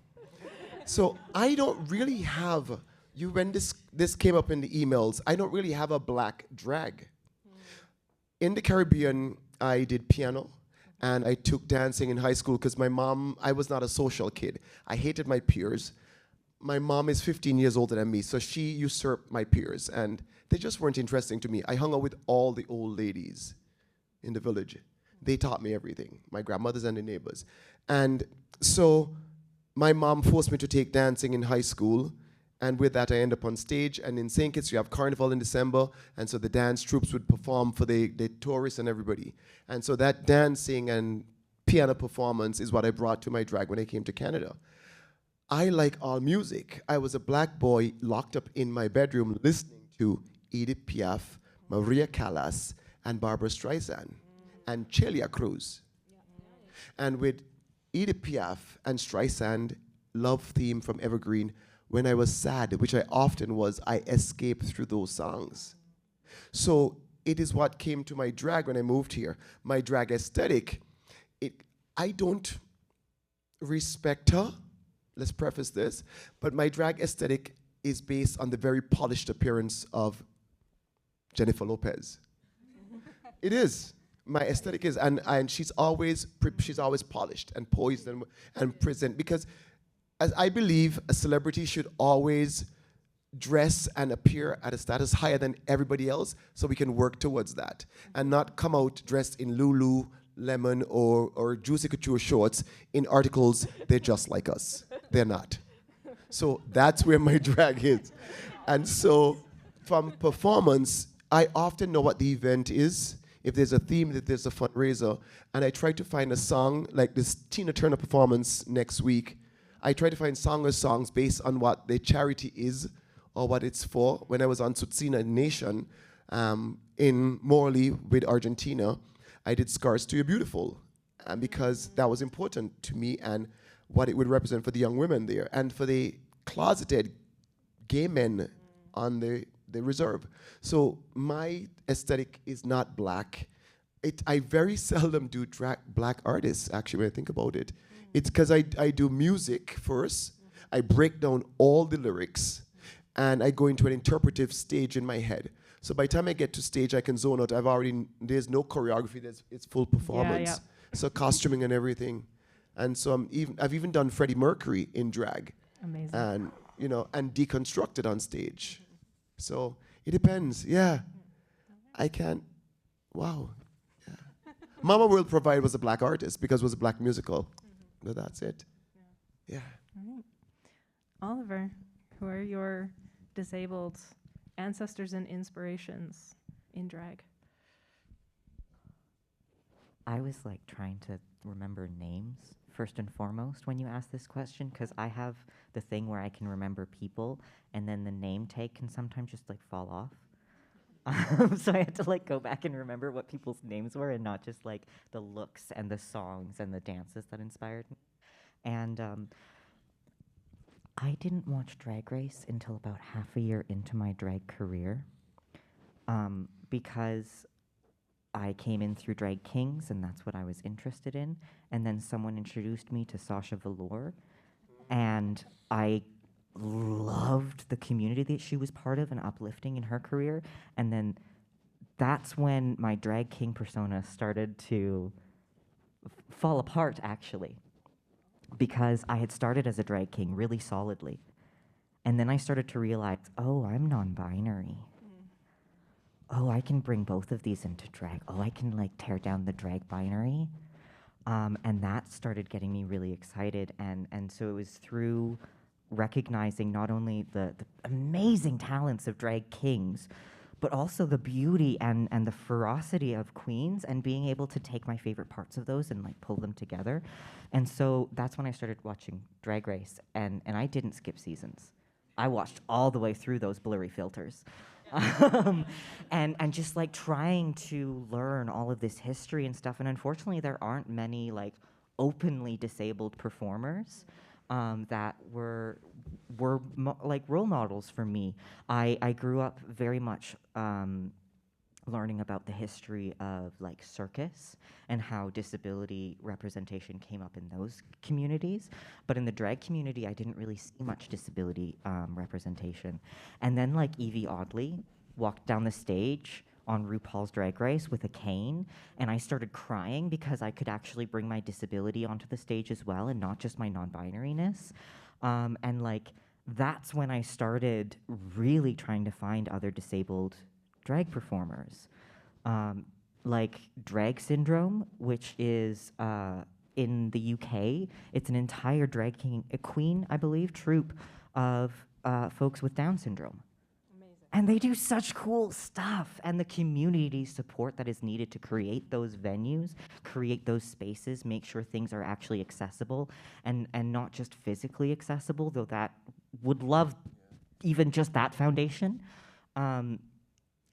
So I don't really have, when this came up in the emails, I don't really have a black drag. In the Caribbean, I did piano, and I took dancing in high school because my mom, I was not a social kid. I hated my peers. My mom is 15 years older than me, so she usurped my peers, and they just weren't interesting to me. I hung out with all the old ladies in the village. They taught me everything, my grandmothers and the neighbors. And so my mom forced me to take dancing in high school, and with that I end up on stage. And in St. Kitts you have Carnival in December, and so the dance troops would perform for the tourists and everybody. And so that dancing and piano performance is what I brought to my drag when I came to Canada. I like all music. I was a black boy locked up in my bedroom listening to Edith Piaf, Maria Callas, and Barbara Streisand, and Celia Cruz. And with Edith Piaf and Streisand, love theme from Evergreen, when I was sad, which I often was, I escaped through those songs. So it is what came to my drag when I moved here. My drag aesthetic, I don't respect her, let's preface this, but my drag aesthetic is based on the very polished appearance of Jennifer Lopez. It is. My aesthetic is, and she's always polished and poised and present, because as I believe a celebrity should always dress and appear at a status higher than everybody else, so we can work towards that and not come out dressed in Lululemon or Juicy Couture shorts in articles. They're just like us. They're not. So that's where my drag is. And so from performance, I often know what the event is. If there's a theme, if there's a fundraiser, and I try to find a song, like this Tina Turner performance next week, I try to find song or songs based on what the charity is or what it's for. When I was on Tsutsina Nation in Morley with Argentina, I did Scars to You're Beautiful, because that was important to me and what it would represent for the young women there and for the closeted gay men on the reserve. So my aesthetic is not black. I very seldom do black artists, actually, when I think about it. It's because I do music first. I break down all the lyrics, and I go into an interpretive stage in my head. So by the time I get to stage, I can zone out. There's no choreography, it's full performance. Yeah. So costuming and everything. And so I've even done Freddie Mercury in drag. Amazing. And, and deconstructed on stage. So it depends, yeah. I can't, wow. Yeah. Mama World Provide was a black artist because it was a black musical. But that's it. Yeah. All right. Oliver, who are your disabled ancestors and inspirations in drag? I was like trying to remember names first and foremost when you ask this question, because I have the thing where I can remember people, and then the name tag can sometimes just like fall off. So I had to like go back and remember what people's names were, and not just like the looks and the songs and the dances that inspired me. And I didn't watch Drag Race until about half a year into my drag career, because I came in through Drag Kings, and that's what I was interested in. And then someone introduced me to Sasha Velour, and I loved the community that she was part of and uplifting in her career. And then that's when my Drag King persona started to fall apart, actually, because I had started as a Drag King really solidly. And then I started to realize, oh, I'm non-binary. Oh, I can bring both of these into drag. Oh, I can like tear down the drag binary. And that started getting me really excited. And so it was through recognizing not only the amazing talents of drag kings, but also the beauty and the ferocity of queens, and being able to take my favorite parts of those and like pull them together. And so that's when I started watching Drag Race, and I didn't skip seasons. I watched all the way through those blurry filters. And just like trying to learn all of this history and stuff. And unfortunately, there aren't many like openly disabled performers that were like role models for me. I grew up very much learning about the history of like circus and how disability representation came up in those communities. But in the drag community, I didn't really see much disability representation. And then like Evie Oddly walked down the stage on RuPaul's Drag Race with a cane, and I started crying because I could actually bring my disability onto the stage as well, and not just my non-binariness. And like that's when I started really trying to find other disabled drag performers, like Drag Syndrome, which is in the UK. It's an entire drag king, a queen, I believe, troupe of folks with Down syndrome. Amazing. And they do such cool stuff, and the community support that is needed to create those venues, create those spaces, make sure things are actually accessible, and not just physically accessible, though that would love even just that foundation.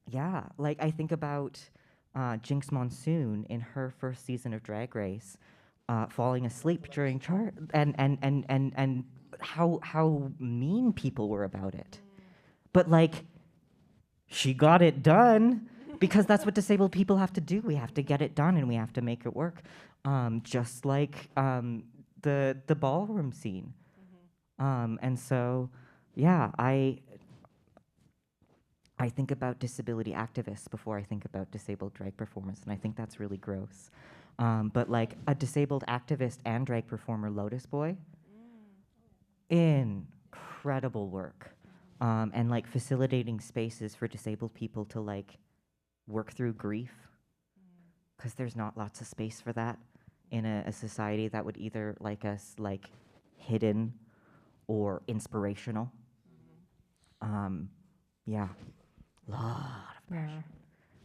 Yeah, like I think about Jinx Monsoon in her first season of Drag Race, falling asleep during chart, and how mean people were about it. But like, she got it done, because that's what disabled people have to do. We have to get it done, and we have to make it work. Just like the ballroom scene. And so, yeah, I think about disability activists before I think about disabled drag performers, and I think that's really gross. But like a disabled activist and drag performer, Lotus Boy, incredible work. And like facilitating spaces for disabled people to like work through grief, because there's not lots of space for that in a society that would either like us like hidden or inspirational. Yeah. Lot of pressure. Yeah.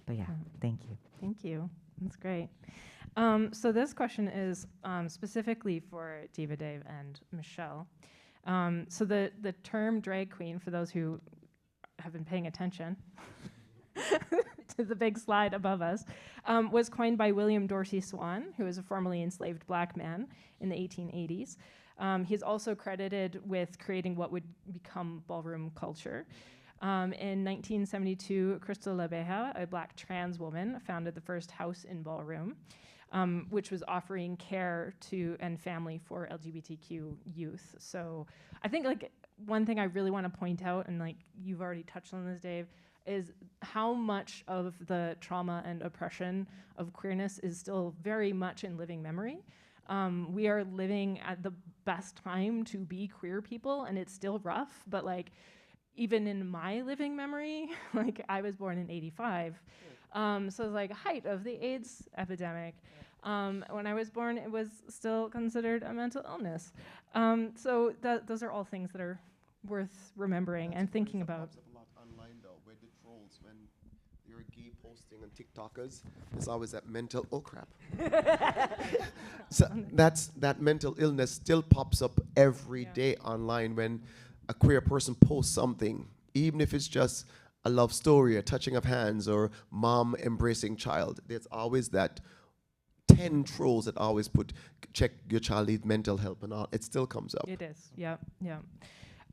But yeah, thank you. Thank you. That's great. So this question is specifically for Diva Dave and Michelle. So the term drag queen, for those who have been paying attention to the big slide above us, was coined by William Dorsey Swan, who was a formerly enslaved black man in the 1880s. He's also credited with creating what would become ballroom culture. In 1972, Crystal Labeja, a black trans woman, founded the first house in ballroom, which was offering care to and family for LGBTQ youth. So I think like one thing I really want to point out, and like you've already touched on this, Dave, is how much of the trauma and oppression of queerness is still very much in living memory. We are living at the best time to be queer people, and it's still rough, but like even in my living memory, like I was born in '85, so it's like height of the AIDS epidemic. When I was born, it was still considered a mental illness. So those are all things that are worth remembering and thinking about. A lot online though, where the trolls, when you're a gay posting on TikTokers, there's always that mental, oh crap. So that mental illness still pops up every day online when a queer person posts something, even if it's just a love story, a touching of hands, or mom embracing child. There's always that 10 trolls that always put, check your child needs mental help and all. It still comes up. It is, yeah, yeah.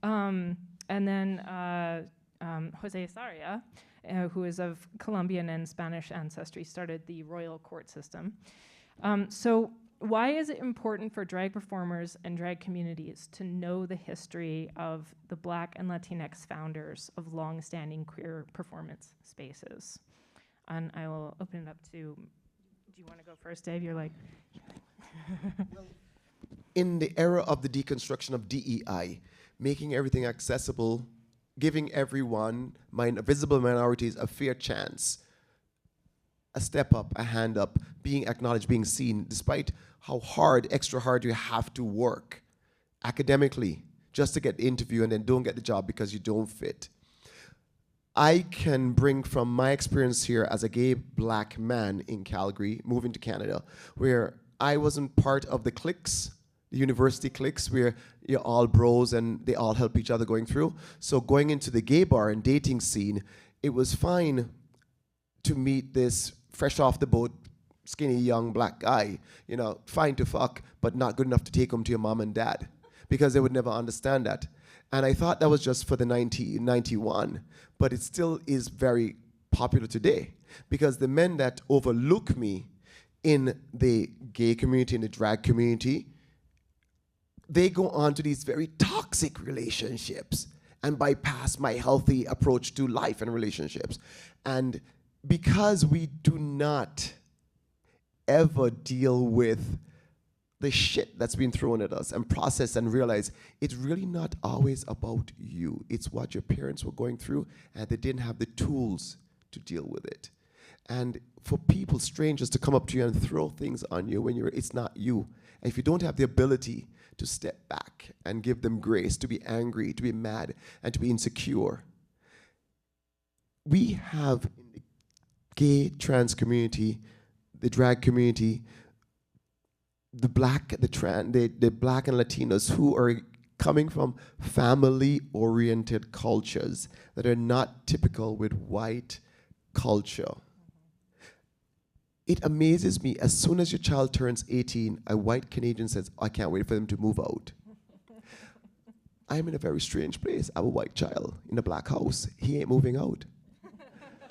And then Jose Saria, who is of Colombian and Spanish ancestry, started the royal court system. So why is it important for drag performers and drag communities to know the history of the Black and Latinx founders of long-standing queer performance spaces? And I will open it up to, do you want to go first, Dave? You're like... In the era of the deconstruction of DEI, making everything accessible, giving everyone, visible minorities, a fair chance, a step up, a hand up, being acknowledged, being seen, despite how hard, extra hard you have to work academically just to get the interview and then don't get the job because you don't fit. I can bring from my experience here as a gay Black man in Calgary, moving to Canada, where I wasn't part of the cliques, the university cliques, where you're all bros and they all help each other going through. So going into the gay bar and dating scene, it was fine to meet this fresh off the boat, skinny young Black guy, you know, fine to fuck, but not good enough to take home to your mom and dad, because they would never understand that. And I thought that was just for the 1991, but it still is very popular today, because the men that overlook me in the gay community, in the drag community, they go on to these very toxic relationships and bypass my healthy approach to life and relationships. And because we do not ever deal with the shit that's been thrown at us and process and realize it's really not always about you. It's what your parents were going through and they didn't have the tools to deal with it. And for people, strangers, to come up to you and throw things on you when it's not you. And if you don't have the ability to step back and give them grace, to be angry, to be mad, and to be insecure. We have in the gay, trans community, the drag community, the Black, the Black and Latinos who are coming from family-oriented cultures that are not typical with white culture. It amazes me, as soon as your child turns 18, a white Canadian says, I can't wait for them to move out. I'm in a very strange place. I'm a white child in a Black house. He ain't moving out.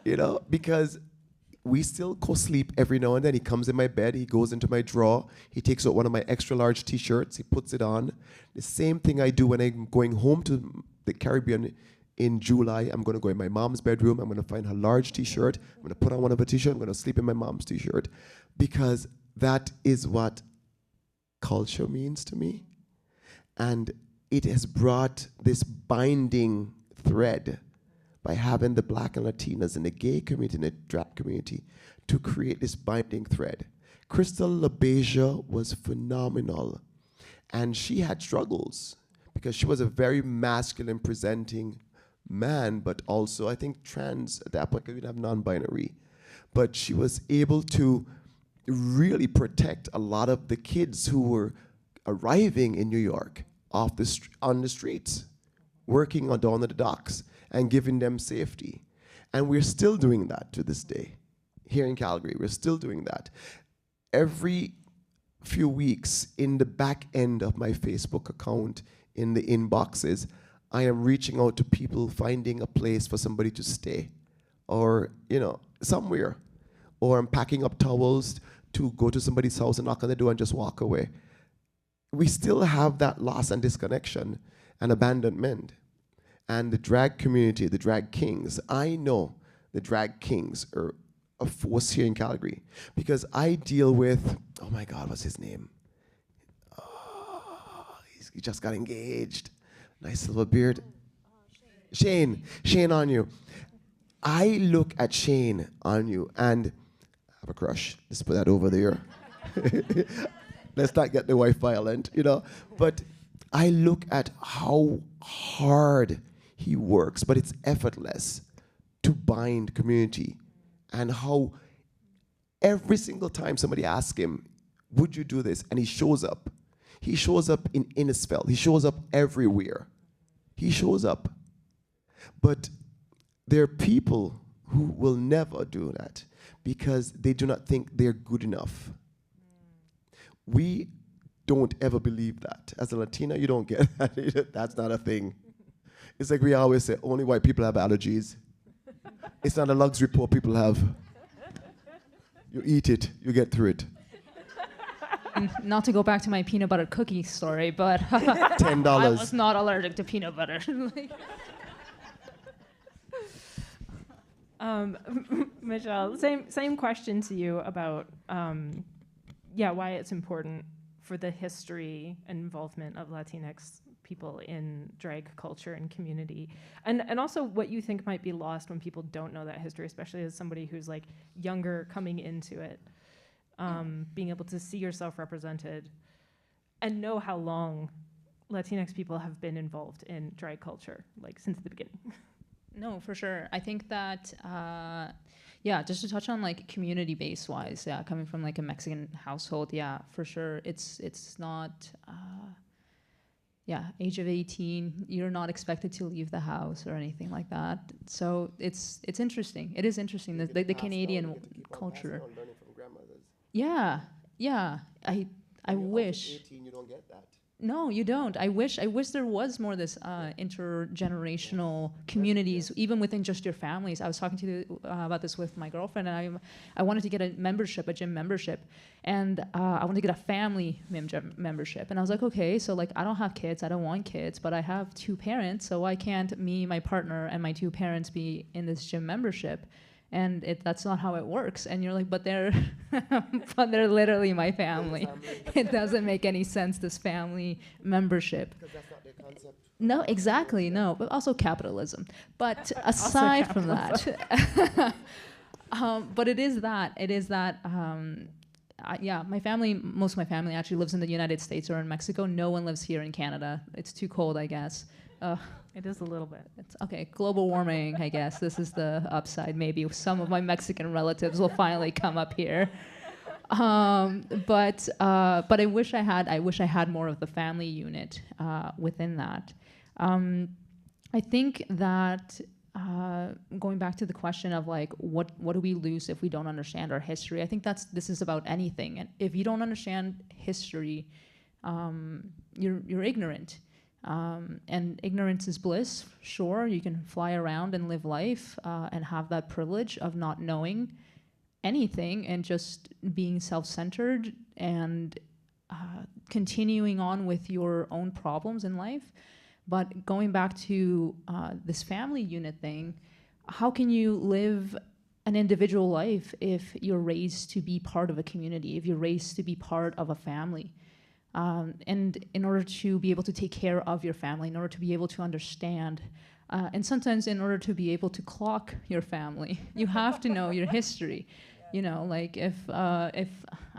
You know, because we still co-sleep every now and then. He comes in my bed, he goes into my drawer, he takes out one of my extra large t-shirts, he puts it on. The same thing I do when I'm going home to the Caribbean in July. I'm gonna go in my mom's bedroom, I'm gonna find her large t-shirt, I'm gonna put on one of her t-shirts, I'm gonna sleep in my mom's t-shirt, because that is what culture means to me. And it has brought this binding thread by having the Black and Latinas in the gay community and the drag community to create this binding thread. Crystal LaBeija was phenomenal. And she had struggles because she was a very masculine presenting man, but also I think trans at that point, because we didn't have non-binary. But she was able to really protect a lot of the kids who were arriving in New York on the streets, working on down at the docks, and giving them safety. And we're still doing that to this day. Here in Calgary, we're still doing that. Every few weeks, in the back end of my Facebook account, in the inboxes, I am reaching out to people, finding a place for somebody to stay, or, you know, somewhere. Or I'm packing up towels to go to somebody's house and knock on the door and just walk away. We still have that loss and disconnection and abandonment. And the drag community, the drag kings, I know the drag kings are a force here in Calgary because I deal with, oh my God, what's his name? Oh, he just got engaged. Nice silver beard. Shane on you. I look at Shane on you and have a crush. Let's put that over there. Let's not get the wife violent, you know. But I look at how hard he works, but it's effortless to bind community and how every single time somebody asks him, would you do this? And he shows up. He shows up in Innisfell. He shows up everywhere. He shows up. But there are people who will never do that because they do not think they're good enough. We don't ever believe that. As a Latina, you don't get that. That's not a thing. It's like we always say, only white people have allergies. It's not a luxury poor people have. You eat it, you get through it. Not to go back to my peanut butter cookie story, but $10. I was not allergic to peanut butter. Michelle, same question to you about why it's important for the history and involvement of Latinx people in drag culture and community, and also what you think might be lost when people don't know that history, especially as somebody who's like younger coming into it, being able to see yourself represented and know how long Latinx people have been involved in drag culture, like since the beginning. No, for sure. I think that, just to touch on like community-based wise, coming from like a Mexican household, for sure. It's not, age of 18, you're not expected to leave the house or anything like that. So it's interesting. It is interesting, the Canadian culture. Yeah. I wish. 18, you don't get that. No, you don't. I wish there was more this intergenerational communities, even within just your families. I was talking to you about this with my girlfriend, and I wanted to get a gym membership, and I wanted to get a family membership. And I was like, okay, so like I don't have kids, I don't want kids, but I have two parents, so why can't me, my partner, and my two parents be in this gym membership? And that's not how it works. And you're like, but they're literally my family. It doesn't make any sense, this family membership. Because that's not their concept. No, exactly, no. But also capitalism. But aside from that, but it is that. My family, most of my family actually lives in the United States or in Mexico. No one lives here in Canada. It's too cold, I guess. It is a little bit. It's okay. Global warming, I guess. This is the upside. Maybe some of my Mexican relatives will finally come up here. But I wish I had more of the family unit within that. I think that going back to the question of like what do we lose if we don't understand our history? I think this is about anything. And if you don't understand history, you're ignorant. And ignorance is bliss. Sure, you can fly around and live life and have that privilege of not knowing anything and just being self-centered and continuing on with your own problems in life. But going back to this family unit thing, how can you live an individual life if you're raised to be part of a community, if you're raised to be part of a family? And in order to be able to take care of your family, in order to be able to understand, and sometimes in order to be able to clock your family, you have to know your history. You know, like if I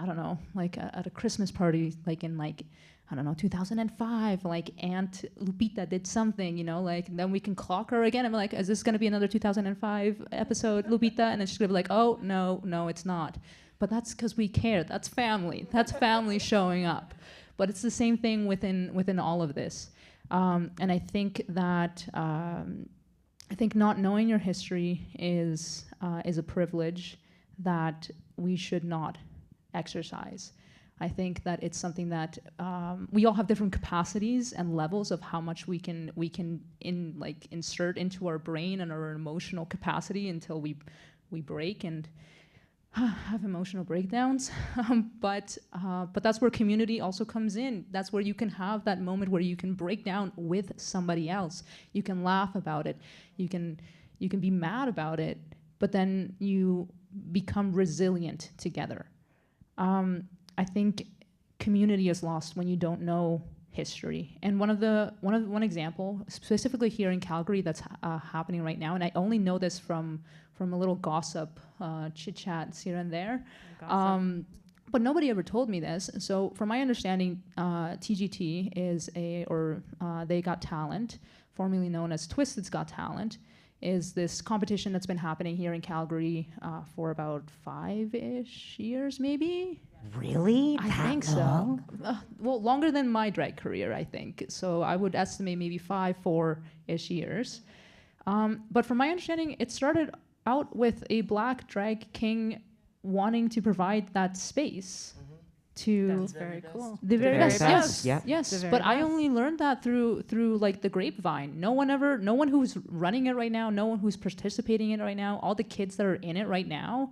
don't know, like at a Christmas party, like in like, I don't know, 2005, like Aunt Lupita did something, you know, like then we can clock her again. I'm like, is this gonna be another 2005 episode, Lupita? And then she's gonna be like, oh, no, it's not. But that's because we care. That's family. That's family showing up. But it's the same thing within all of this. And I think that not knowing your history is a privilege that we should not exercise. I think that it's something that we all have different capacities and levels of how much we can insert into our brain and our emotional capacity until we break and have emotional breakdowns. But that's where community also comes in. That's where you can have that moment where you can break down with somebody else. You can laugh about it. You can be mad about it, but then you become resilient together. I think community is lost when you don't know history. And one example, specifically here in Calgary, that's happening right now, and I only know this from a little gossip, chit-chats here and there. But nobody ever told me this. So from my understanding, TGT is They Got Talent, formerly known as Twisted's Got Talent, is this competition that's been happening here in Calgary for about 5-ish years, maybe. Really? I That think long? so. Well, longer than my drag career, I think. So I would estimate maybe 4-ish years. But from my understanding, it started out with a black drag king wanting to provide that space to That's very cool. the very very best. best, Yes, yeah. yes. The very But I best. only learned that through like the grapevine. No one who's running it right now, no one who's participating in it right now, all the kids that are in it right now,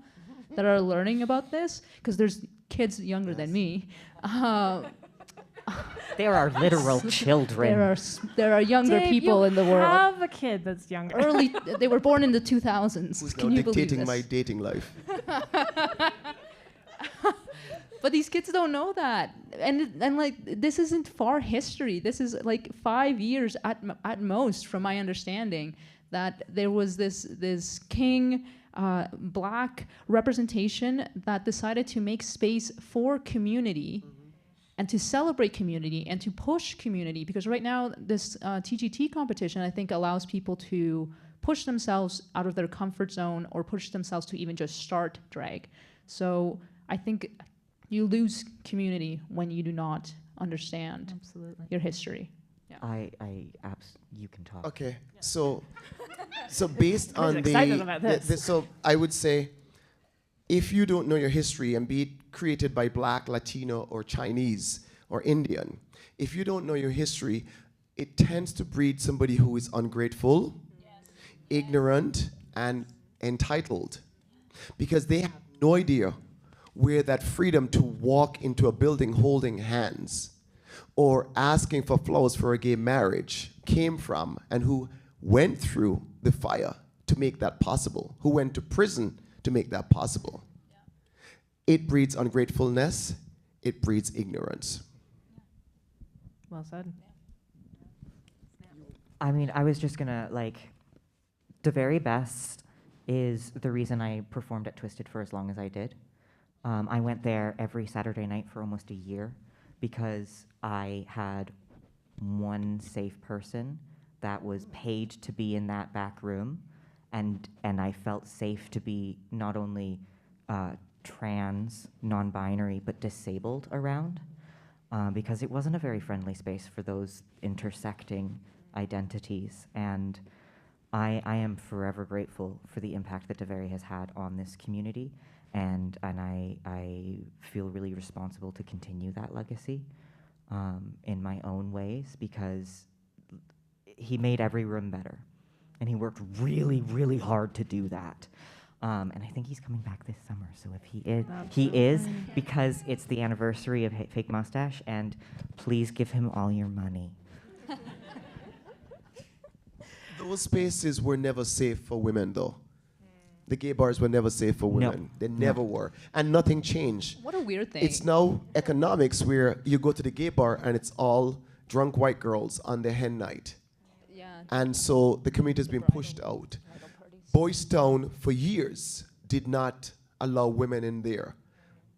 that are learning about this, because there's kids younger than me. There are literal children. There are younger Dave, people you in the world. have a kid that's younger. They were born in the 2000s. Who's Can now you believe dictating this? my dating life? But these kids don't know that, and like this isn't far history. This is like 5 years at most, from my understanding, that there was this king, black representation that decided to make space for community, and to celebrate community and to push community. Because right now this TGT competition, I think, allows people to push themselves out of their comfort zone or push themselves to even just start drag. So I think you lose community when you do not understand Absolutely. your history. You can talk. Okay, so based on excited about this. so I would say, if you don't know your history, and be it created by Black, Latino, or Chinese, or Indian, if you don't know your history, it tends to breed somebody who is ungrateful, ignorant, and entitled, because they have no idea where that freedom to walk into a building holding hands or asking for flowers for a gay marriage came from, and who went through the fire to make that possible, who went to prison to make that possible. It breeds ungratefulness, it breeds ignorance. Well said. I mean, I was just gonna, the very best is the reason I performed at Twisted for as long as I did. I went there every Saturday night for almost a year because I had one safe person that was paid to be in that back room, and I felt safe to be not only trans, non-binary, but disabled around, because it wasn't a very friendly space for those intersecting identities. And I am forever grateful for the impact that DeVere has had on this community, and I feel really responsible to continue that legacy in my own ways, because he made every room better, and he worked really, really hard to do that. And I think he's coming back this summer. So if he is, because it's the anniversary of Fake Mustache, and please give him all your money. Those spaces were never safe for women, though. The gay bars were never safe for No. women. They never were. And nothing changed. What a weird thing. It's now economics where you go to the gay bar and it's all drunk white girls on their hen night. Yeah. And so the community has been pushed out. Boys Town, for years, did not allow women in there,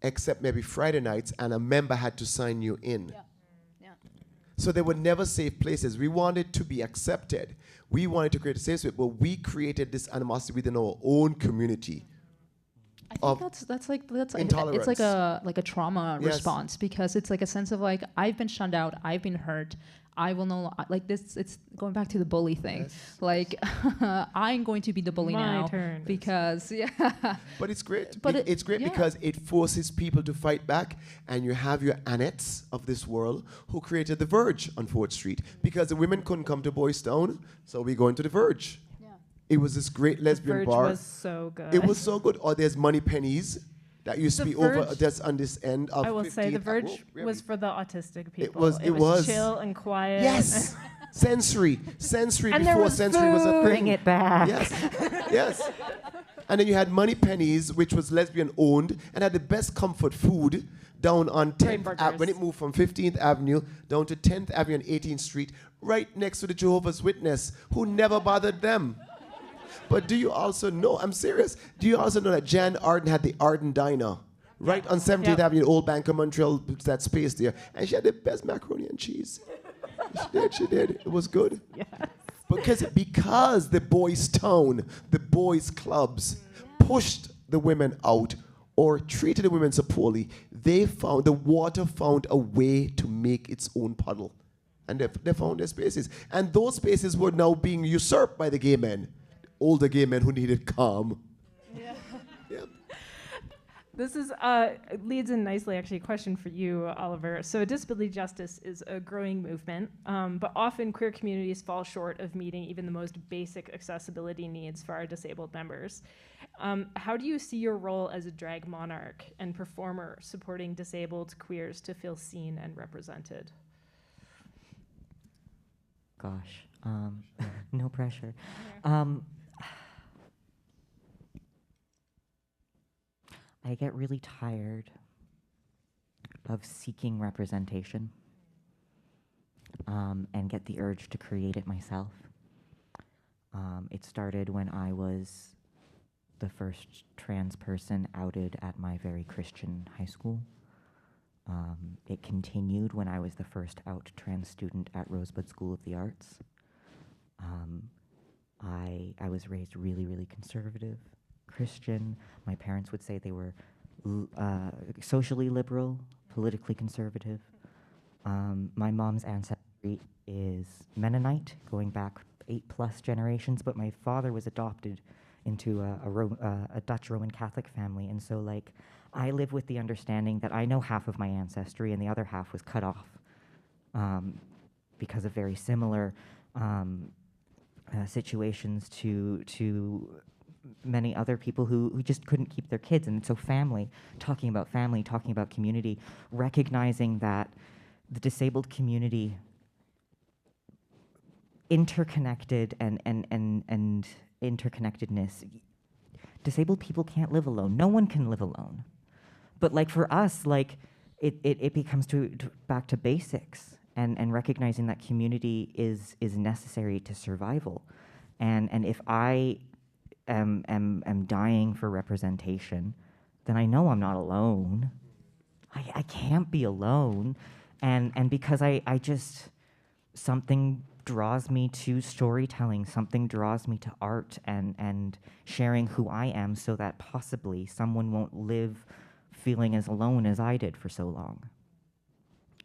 except maybe Friday nights, and a member had to sign you in. Yeah. Yeah. So they were never safe places. We wanted to be accepted. We wanted to create a safe space, but we created this animosity within our own community. I think Of that's it's intolerance. like a trauma Yes. response, because it's like a sense of like, I've been shunned out, I've been hurt, I will no like this. It's going back to the bully thing. Yes. Like I'm going to be the bully My now turn. because But it's great. But It's great yeah. because it forces people to fight back, and you have your Annettes of this world who created The Verge on 4th Street, because the women couldn't come to Boys Town, so we go into The Verge. Yeah. It was this great lesbian Verge bar. was so good. It was so good. Or there's Money Pennies that used to The be over Verge- just on this end of I will say the 15th. Verge Really? was for the autistic people. was- it was. chill and quiet. Yes. Sensory And there before was sensory was a food. thing. Bring it back. Yes, yes. And then you had Money Pennies, which was lesbian owned, and had the best comfort food down on Great 10th burgers. when it moved from 15th Avenue down to 10th Avenue and 18th Street, right next to the Jehovah's Witness, who never bothered them. But do you also know, I'm serious, do you also know that Jan Arden had the Arden Diner right on 17th Yep. Avenue, Old Bank of Montreal, that space there, and she had the best macaroni and cheese. She did. It was good. Yes. But because the boys' town, the boys' clubs pushed the women out or treated the women so poorly, the water found a way to make its own puddle. And they found their spaces. And those spaces were now being usurped by the gay men, older gay men who needed calm. Yeah. Yeah. This is leads in nicely, actually, a question for you, Oliver. So disability justice is a growing movement, but often queer communities fall short of meeting even the most basic accessibility needs for our disabled members. How do you see your role as a drag monarch and performer supporting disabled queers to feel seen and represented? Gosh, no pressure. I get really tired of seeking representation and get the urge to create it myself. It started when I was the first trans person outed at my very Christian high school. It continued when I was the first out trans student at Rosebud School of the Arts. I was raised really, really conservative, Christian. My parents would say they were socially liberal, politically conservative. My mom's ancestry is Mennonite, going back 8+ generations, but my father was adopted into a Dutch Roman Catholic family, and so like I live with the understanding that I know half of my ancestry and the other half was cut off because of very similar situations to many other people who just couldn't keep their kids. And so family, talking about community, recognizing that the disabled community interconnected and interconnectedness. Disabled people can't live alone. No one can live alone. But like for us, like it becomes back to basics and recognizing that community is necessary to survival. And if I am dying for representation, then I know I'm not alone. I can't be alone. And because I just, something draws me to storytelling, something draws me to art and sharing who I am so that possibly someone won't live feeling as alone as I did for so long.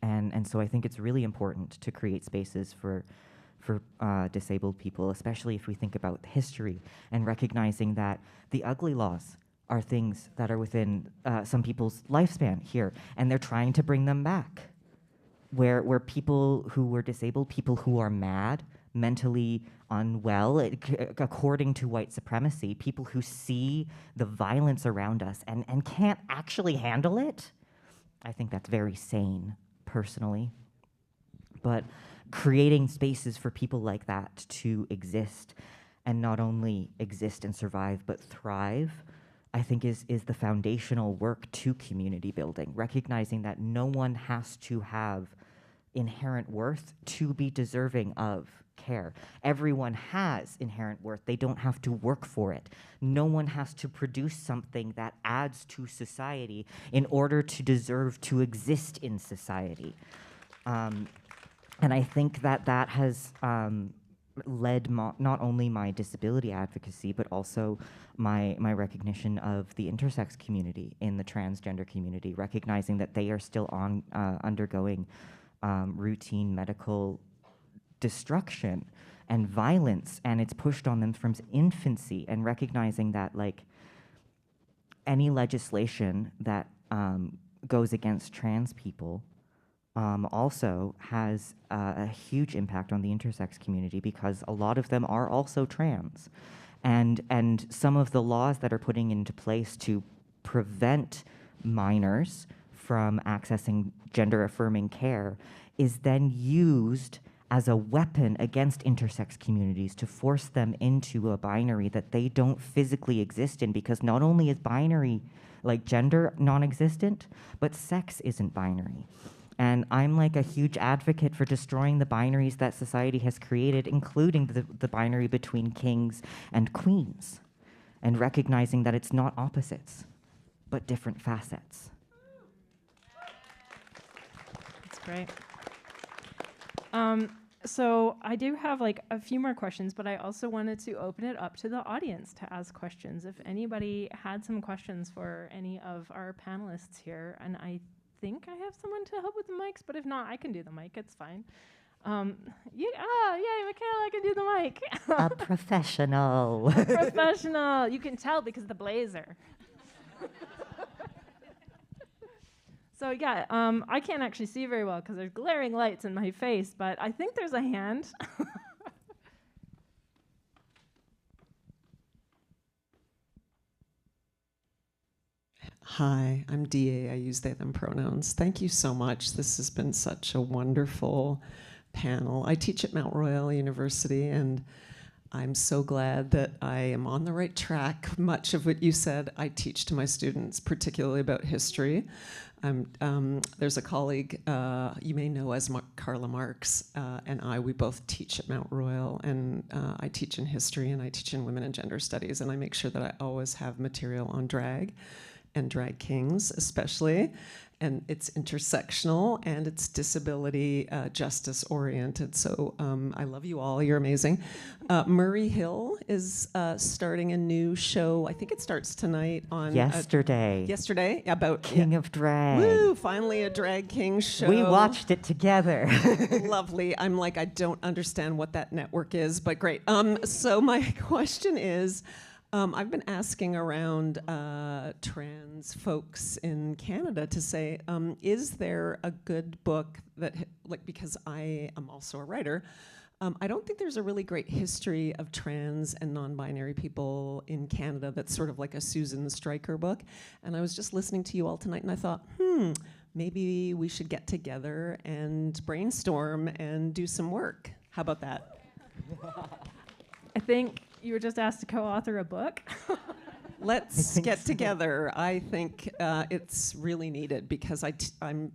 And so I think it's really important to create spaces for disabled people, especially if we think about history and recognizing that the ugly laws are things that are within some people's lifespan here, and they're trying to bring them back. Where people who were disabled, people who are mad, mentally unwell, according to white supremacy, people who see the violence around us and can't actually handle it, I think that's very sane, personally. But creating spaces for people like that to exist, and not only exist and survive, but thrive, I think is the foundational work to community building, recognizing that no one has to have inherent worth to be deserving of care. Everyone has inherent worth. They don't have to work for it. No one has to produce something that adds to society in order to deserve to exist in society. And I think that has led not only my disability advocacy, but also my recognition of the intersex community in the transgender community, recognizing that they are still undergoing routine medical destruction and violence, and it's pushed on them from infancy, and recognizing that like any legislation that goes against trans people also has a huge impact on the intersex community, because a lot of them are also trans, and some of the laws that are putting into place to prevent minors from accessing gender-affirming care is then used as a weapon against intersex communities to force them into a binary that they don't physically exist in, because not only is binary, like gender, non-existent, but sex isn't binary. And I'm like a huge advocate for destroying the binaries that society has created, including the binary between kings and queens, and recognizing that it's not opposites, but different facets. That's great. So I do have like a few more questions, but I also wanted to open it up to the audience to ask questions. If anybody had some questions for any of our panelists here, and I think I have someone to help with the mics, but if not, I can do the mic. It's fine. Yay, Michaela, I can do the mic. A professional. Professional. You can tell because of the blazer. So yeah, I can't actually see very well because there's glaring lights in my face, but I think there's a hand. Hi, I'm DA. I use they, them pronouns. Thank you so much. This has been such a wonderful panel. I teach at Mount Royal University, and I'm so glad that I am on the right track. Much of what you said, I teach to my students, particularly about history. There's a colleague you may know as Carla Marks, and we both teach at Mount Royal, and I teach in history, and I teach in women and gender studies, and I make sure that I always have material on drag and drag kings especially, and it's intersectional and it's disability justice oriented. So I love you all, you're amazing. Murray Hill is starting a new show, I think it starts tonight on... Yesterday, about... King of Drag. Woo, finally a drag king show. We watched it together. Lovely. I'm like, I don't understand what that network is, but great. So my question is, I've been asking around trans folks in Canada to say, is there a good book that, like, because I am also a writer, I don't think there's a really great history of trans and non-binary people in Canada that's sort of like a Susan Stryker book. And I was just listening to you all tonight and I thought, maybe we should get together and brainstorm and do some work. How about that? I think you were just asked to co-author a book. Let's get together. I think it's really needed because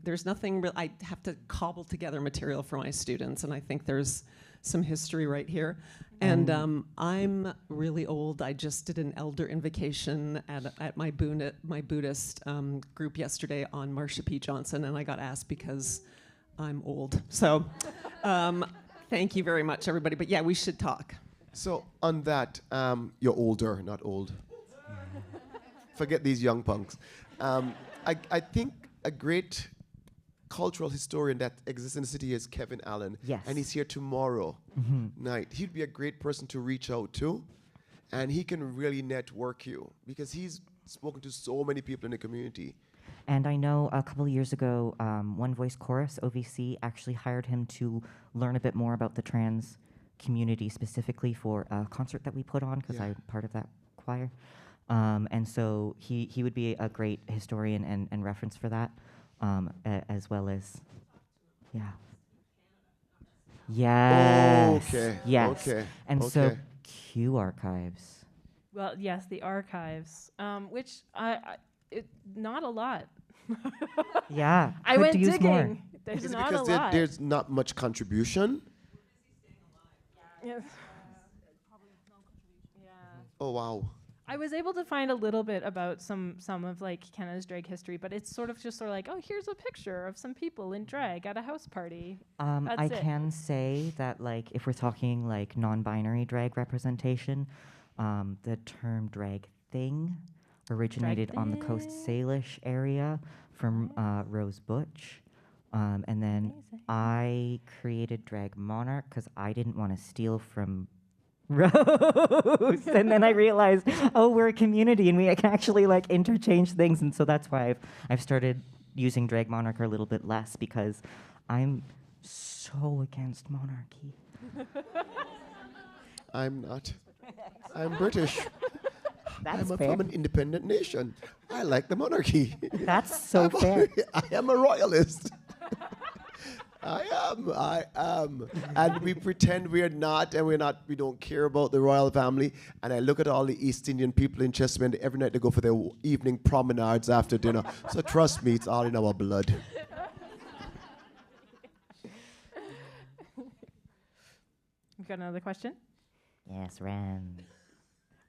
there's nothing real. I have to cobble together material for my students, and I think there's some history right here. And I'm really old. I just did an elder invocation at my Buddhist group yesterday on Marsha P. Johnson, and I got asked because I'm old. So thank you very much, everybody. But yeah, we should talk. So on that, you're older, not old. Forget these young punks. I think a great cultural historian that exists in the city is Kevin Allen. Yes. And he's here tomorrow night. He'd be a great person to reach out to, and he can really network you because he's spoken to so many people in the community. And I know a couple of years ago, One Voice Chorus, OVC, actually hired him to learn a bit more about the trans community specifically for a concert that we put on because I'm part of that choir. And so he would be a great historian and reference for that, as well as, Yes. Okay. Yes. Okay. And okay. so Q Archives. Well, yes, the archives, which not a lot. Yeah. I could went use digging. more. There's Is it not a because lot. there's not much contribution? Yes. Oh, wow. I was able to find a little bit about some of like Canada's drag history, but it's sort of like, oh, here's a picture of some people in drag at a house party. I can say that, like, if we're talking like non-binary drag representation, the term drag thing originated on the Coast Salish area from Rose Butch. And then I created Drag Monarch because I didn't want to steal from Rose. And then I realized, oh, we're a community and we can actually like interchange things. And so that's why I've started using Drag Monarch a little bit less because I'm so against monarchy. I'm not. I'm British. That's I'm fair. from an independent nation. I like the monarchy. That's so fair. I am a royalist. I am. And we pretend we're not, and we don't care about the royal family. And I look at all the East Indian people in Chesterfield, every night they go for their evening promenades after dinner. So trust me, it's all in our blood. You got another question? Yes, Ren.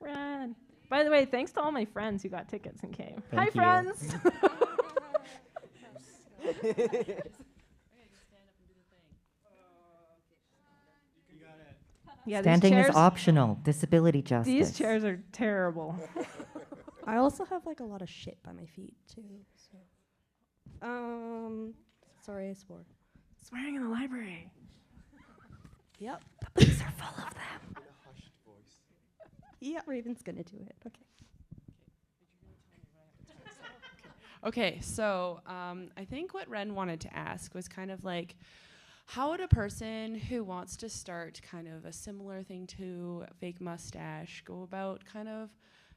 Ren. By the way, thanks to all my friends who got tickets and came. Thank you. Hi, friends. Yeah, Standing these is chairs, optional. Disability justice. these chairs are terrible. I also have like a lot of shit by my feet too. So, sorry, I swore. Swearing in the library. Yep. The books are full of them. Yeah, Raven's gonna do it. Okay. Okay, so I think what Ren wanted to ask was kind of like, how would a person who wants to start kind of a similar thing to Fake Mustache go about kind of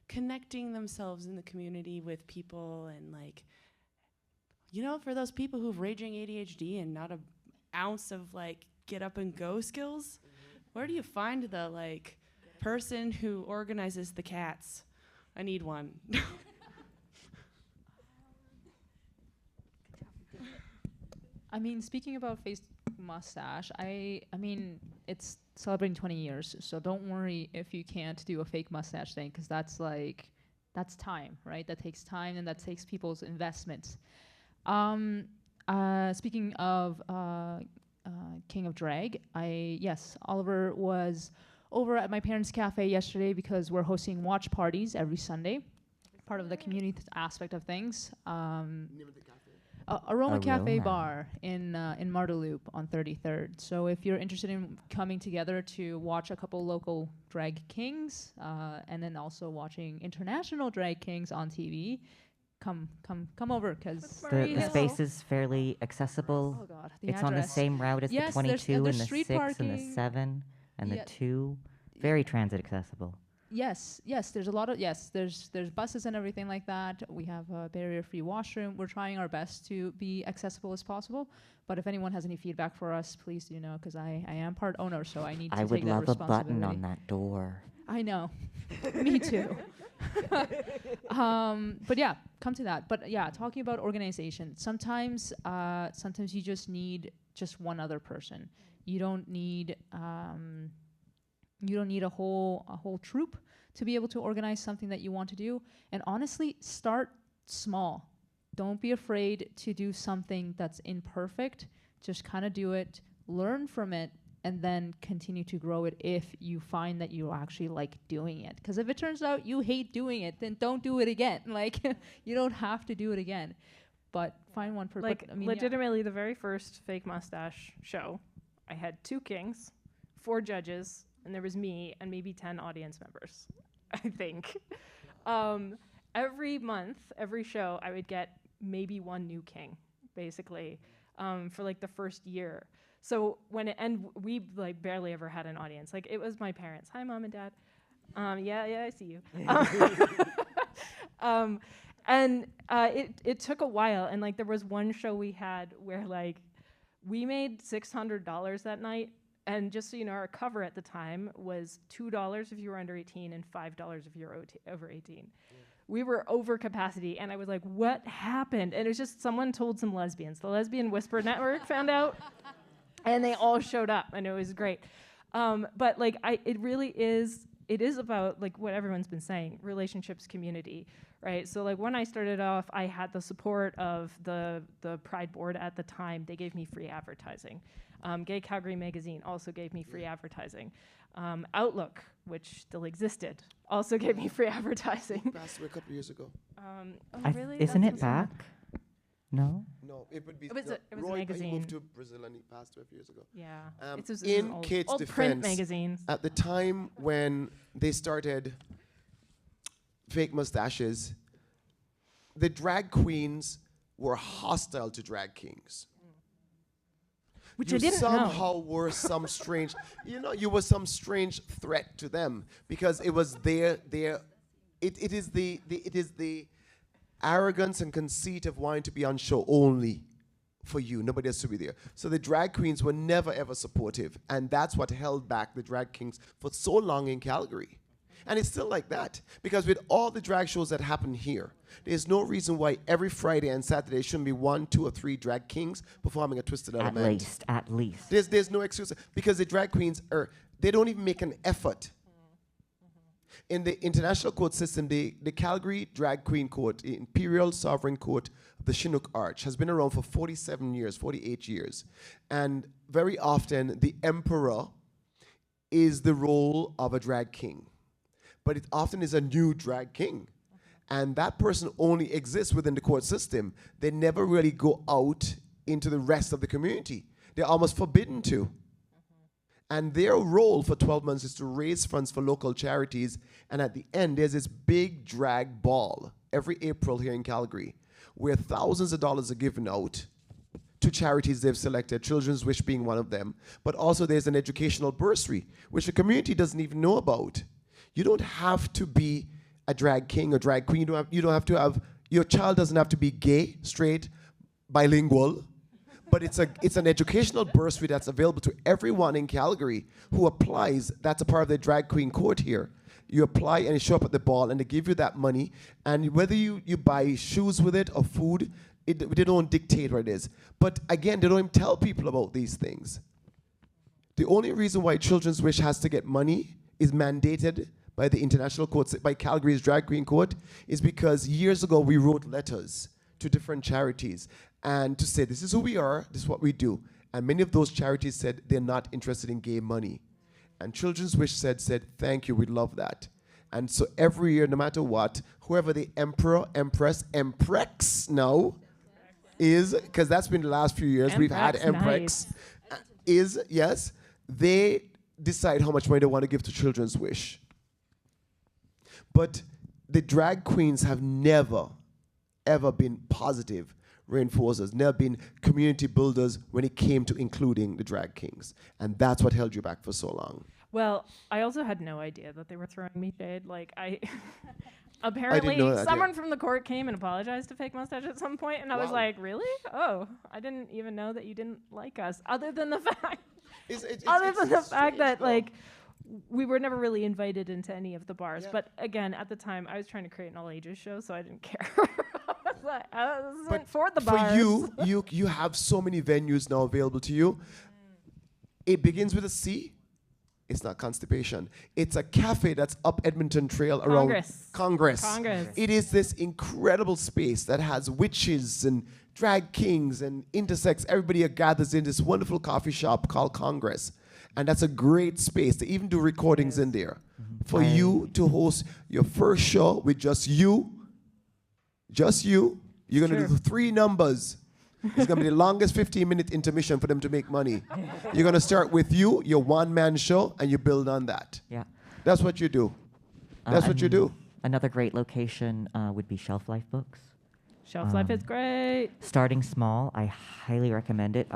connecting themselves in the community with people and like, you know, for those people who've raging ADHD and not an ounce of like get up and go skills, where do you find the like person who organizes the cats? I need one. I mean, speaking about Fake Mustache, I mean, it's celebrating 20 years, so don't worry if you can't do a fake mustache thing, because that's time, right? That takes time and that takes people's investments. Speaking of King of Drag, yes, Oliver was over at my parents' cafe yesterday because we're hosting watch parties every Sunday, part of the community aspect of things. Aroma Cafe Aroma. Bar in Marteloup on 33rd. So if you're interested in coming together to watch a couple local drag kings and then also watching international drag kings on TV, come over because The space is fairly accessible. oh god, the It's on the address. same route as Yes, the there's- 22 and there's the street 6 and the parking. 7 and Yeah. the 2. Very transit accessible. Yes, there's a lot of there's buses and everything like that. We have a barrier-free washroom. We're trying our best to be accessible as possible. But if anyone has any feedback for us, please do know, because I am part owner, so I need to I would take that love a button responsibility. on that door. I know, me too. But yeah, come to that. But yeah, talking about organization, sometimes you just need just one other person. You don't need a whole troop to be able to organize something that you want to do. And honestly, start small. Don't be afraid to do something that's imperfect. Just kind of do it, learn from it, and then continue to grow it if you find that you actually like doing it. Because if it turns out you hate doing it, then don't do it again. Like, you don't have to do it again. But find one person. Like, legitimately, the very first Fake Mustache show, I had 2 kings, 4 judges, and there was me and maybe 10 audience members, I think. Every month, every show, I would get maybe 1 new king, basically, for like the first year. So we like barely ever had an audience. Like, it was my parents. Hi, Mom and Dad. Yeah, I see you. It took a while, and like there was one show we had where like we made $600 that night. And just so you know, our cover at the time was $2 if you were under 18 and $5 if you're over 18. Yeah. We were over capacity, and I was like, what happened? And it was just someone told some lesbians. The Lesbian Whisper Network found out, and they all showed up, and it was great. But like, it is about like what everyone's been saying, relationships, community, right? So like when I started off, I had the support of the Pride board at the time. They gave me free advertising. Gay Calgary Magazine also gave me free advertising. Outlook, which still existed, also gave me free advertising. Passed away a couple of years ago. Really? Isn't That's it back? No? No, it would be. It was no, a Roy, magazine. He moved to Brazil and he passed away a few years ago. Yeah. Um, it's in an Kate's old print defense, magazines. At the time when they started Fake Mustaches, the drag queens were hostile to drag kings. Which you I didn't somehow were some strange, you were some strange threat to them because it was it is the arrogance and conceit of wanting to be on show only for you. Nobody else to be there. So the drag queens were never ever supportive, and that's what held back the drag kings for so long in Calgary. And it's still like that because with all the drag shows that happen here, there's no reason why every Friday and Saturday shouldn't be 1, 2, or 3 drag kings performing a twisted element. At least. There's no excuse because the drag queens they don't even make an effort. In the international court system, the Calgary Drag Queen Court, the Imperial Sovereign Court of the Chinook Arch, has been around for 47 years, 48 years. And very often, the emperor is the role of a drag king. But it often is a new drag king. And that person only exists within the court system. They never really go out into the rest of the community. They're almost forbidden to. And their role for 12 months is to raise funds for local charities. And at the end, there's this big drag ball every April here in Calgary, where thousands of dollars are given out to charities they've selected, Children's Wish being one of them. But also there's an educational bursary, which the community doesn't even know about. You don't have to be a drag king or drag queen. You don't have to have, your child doesn't have to be gay, straight, bilingual. But it's an educational bursary that's available to everyone in Calgary who applies. That's a part of the drag queen court here. You apply and you show up at the ball and they give you that money. And whether you buy shoes with it or food, they don't dictate what it is. But again, they don't even tell people about these things. The only reason why Children's Wish has to get money is mandated by the international court, by Calgary's drag queen court, is because years ago we wrote letters to different charities and to say, this is who we are, this is what we do. And many of those charities said they're not interested in gay money. And Children's Wish said, thank you, we'd love that. And so every year, no matter what, whoever the emperor, empress, emprex now is, because that's been the last few years, we've had emprex, yes, they decide how much money they want to give to Children's Wish. But the drag queens have never, ever been positive reinforcers, never been community builders when it came to including the drag kings. And that's what held you back for so long. Well, I also had no idea that they were throwing me shade. Like, apparently someone from the court came and apologized to Fake Mustache at some point, and I was like, really? Oh, I didn't even know that you didn't like us, other than the fact that, like, we were never really invited into any of the bars. But again, at the time, I was trying to create an all-ages show, so I didn't care. I was for the bars. For you have so many venues now available to you. It begins with a C. It's not constipation. It's a cafe that's up Edmonton Trail around Congress. It is this incredible space that has witches and drag kings and intersex. Everybody gathers in this wonderful coffee shop called Congress. And that's a great space. They even do recordings in there. For you to host your first show with just you, you're going to do 3 numbers. It's going to be the longest 15-minute intermission for them to make money. You're going to start with you, your one-man show, and you build on that. Yeah. That's what you do. That's what you do. Another great location would be Shelf Life Books. Shelf Life is great. Starting small, I highly recommend it.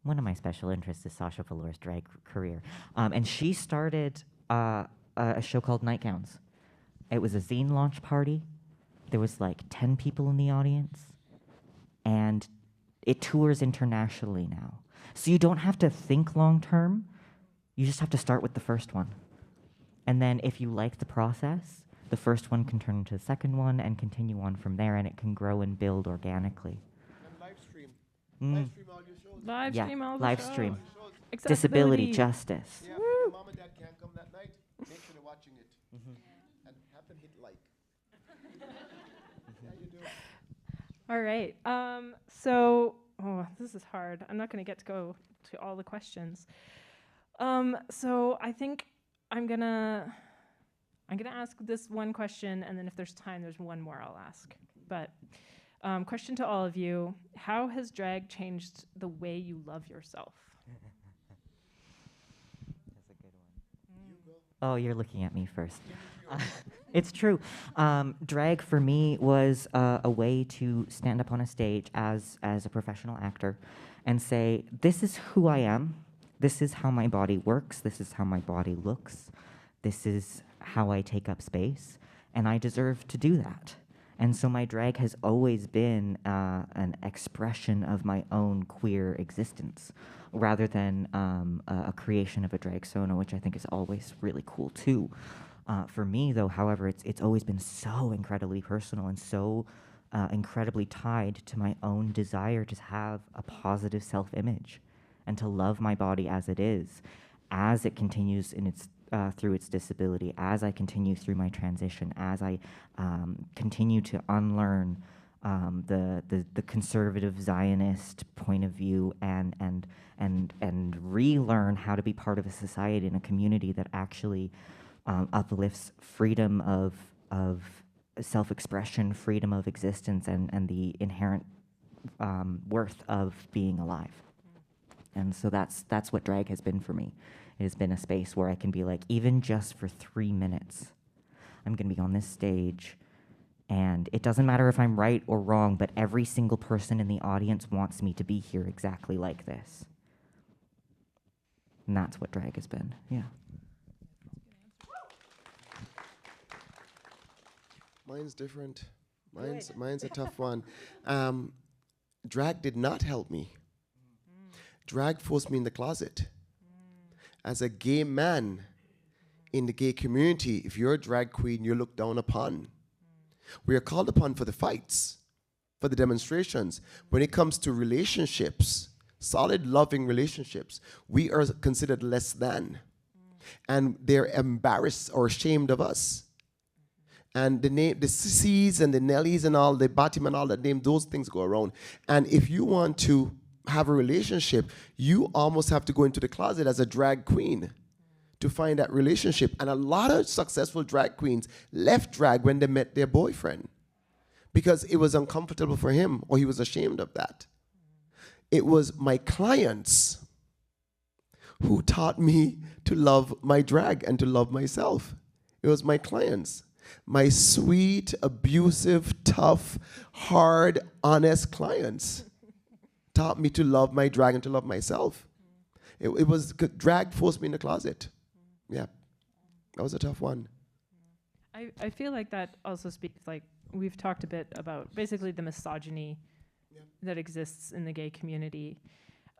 One of my special interests is Sasha Velour's drag career. And she started a show called Nightgowns. It was a zine launch party. There was like 10 people in the audience. And it tours internationally now. So you don't have to think long term. You just have to start with the first one. And then if you like the process, the first one can turn into the second one and continue on from there, and it can grow and build organically. And live stream. Mm. Live stream all your shows. Live stream all the live shows. stream. Accessibility. Disability justice. Yeah, if your mom and dad can't come that night, make sure they're watching it. And have them hit like. Yeah, you do. All right. This is hard. I'm not going to get to go to all the questions. So I think I'm gonna ask this one question, and then if there's time, there's one more I'll ask. But question to all of you: how has drag changed the way you love yourself? That's a good one. Oh, you're looking at me first. It's true. Drag for me was a way to stand up on a stage as a professional actor and say, this is who I am. This is how my body works. This is how my body looks. This is how I take up space. And I deserve to do that. And so my drag has always been an expression of my own queer existence rather than a creation of a drag sona, which I think is always really cool too. For me, though, however, it's always been so incredibly personal and so incredibly tied to my own desire to have a positive self-image and to love my body as it is, as it continues in its through its disability, as I continue through my transition, as I continue to unlearn the conservative Zionist point of view, and relearn how to be part of a society and a community that actually uplifts freedom of self-expression, freedom of existence, and the inherent worth of being alive. And so that's what drag has been for me. It has been a space where I can be like, even just for 3 minutes, I'm going to be on this stage, and it doesn't matter if I'm right or wrong, but every single person in the audience wants me to be here exactly like this. And that's what drag has been, yeah. Mine's different. Mine's a tough one. Drag did not help me. Drag forced me in the closet. As a gay man in the gay community, if you're a drag queen, you're looked down upon. We are called upon for the fights, for the demonstrations. When it comes to relationships, solid, loving relationships, we are considered less than. And they're embarrassed or ashamed of us. And the Sissies and the Nellies and all, the Batim and all that name, those things go around. And if you want to have a relationship, you almost have to go into the closet as a drag queen to find that relationship. And a lot of successful drag queens left drag when they met their boyfriend because it was uncomfortable for him or he was ashamed of that. It was my clients who taught me to love my drag and to love myself. It was my clients. My sweet, abusive, tough, hard, honest clients taught me to love my drag and to love myself. It was, drag forced me in the closet. Yeah, that was a tough one. I feel like that also speaks, like, we've talked a bit about basically the misogyny that exists in the gay community,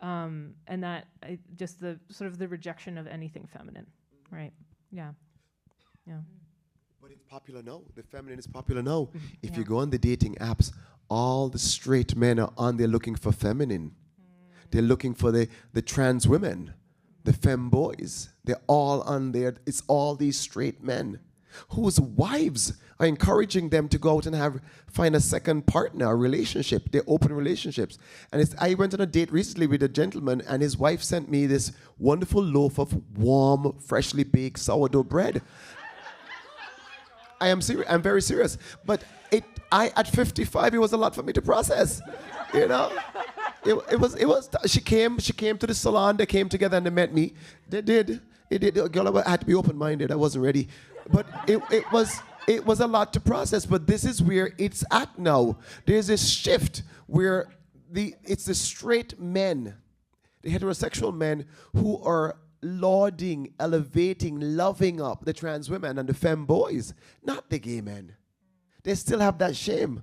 and that just the sort of the rejection of anything feminine, right? Yeah. But it's popular now. The feminine is popular now. If you go on the dating apps, all the straight men are on there looking for feminine. They're looking for the trans women, the femboys. They're all on there. It's all these straight men whose wives are encouraging them to go out and find a second partner, a relationship. They're open relationships. And I went on a date recently with a gentleman, and his wife sent me this wonderful loaf of warm, freshly baked sourdough bread. I am serious. I'm very serious. But at 55, it was a lot for me to process. You know, it was. She came to the salon. They came together and they met me. They did. Girl, I had to be open-minded. I wasn't ready. But it was a lot to process. But this is where it's at now. There's this shift where it's the straight men, the heterosexual men, who are lauding, elevating, loving up the trans women and the femme boys, not the gay men. They still have that shame.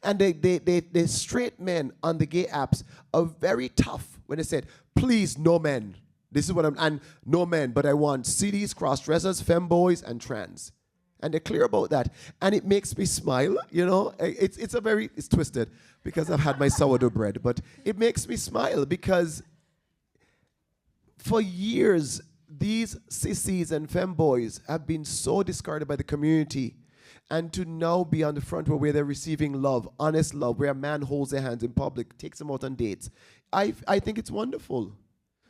And the straight men on the gay apps are very tough when they said, please, no men. This is what and no men, but I want CDs, cross-dressers, femme boys, and trans. And they're clear about that. And it makes me smile, you know. It's twisted because I've had my sourdough bread, but it makes me smile because for years, these sissies and femboys have been so discarded by the community. And to now be on the front row where they're receiving love, honest love, where a man holds their hands in public, takes them out on dates, I think it's wonderful.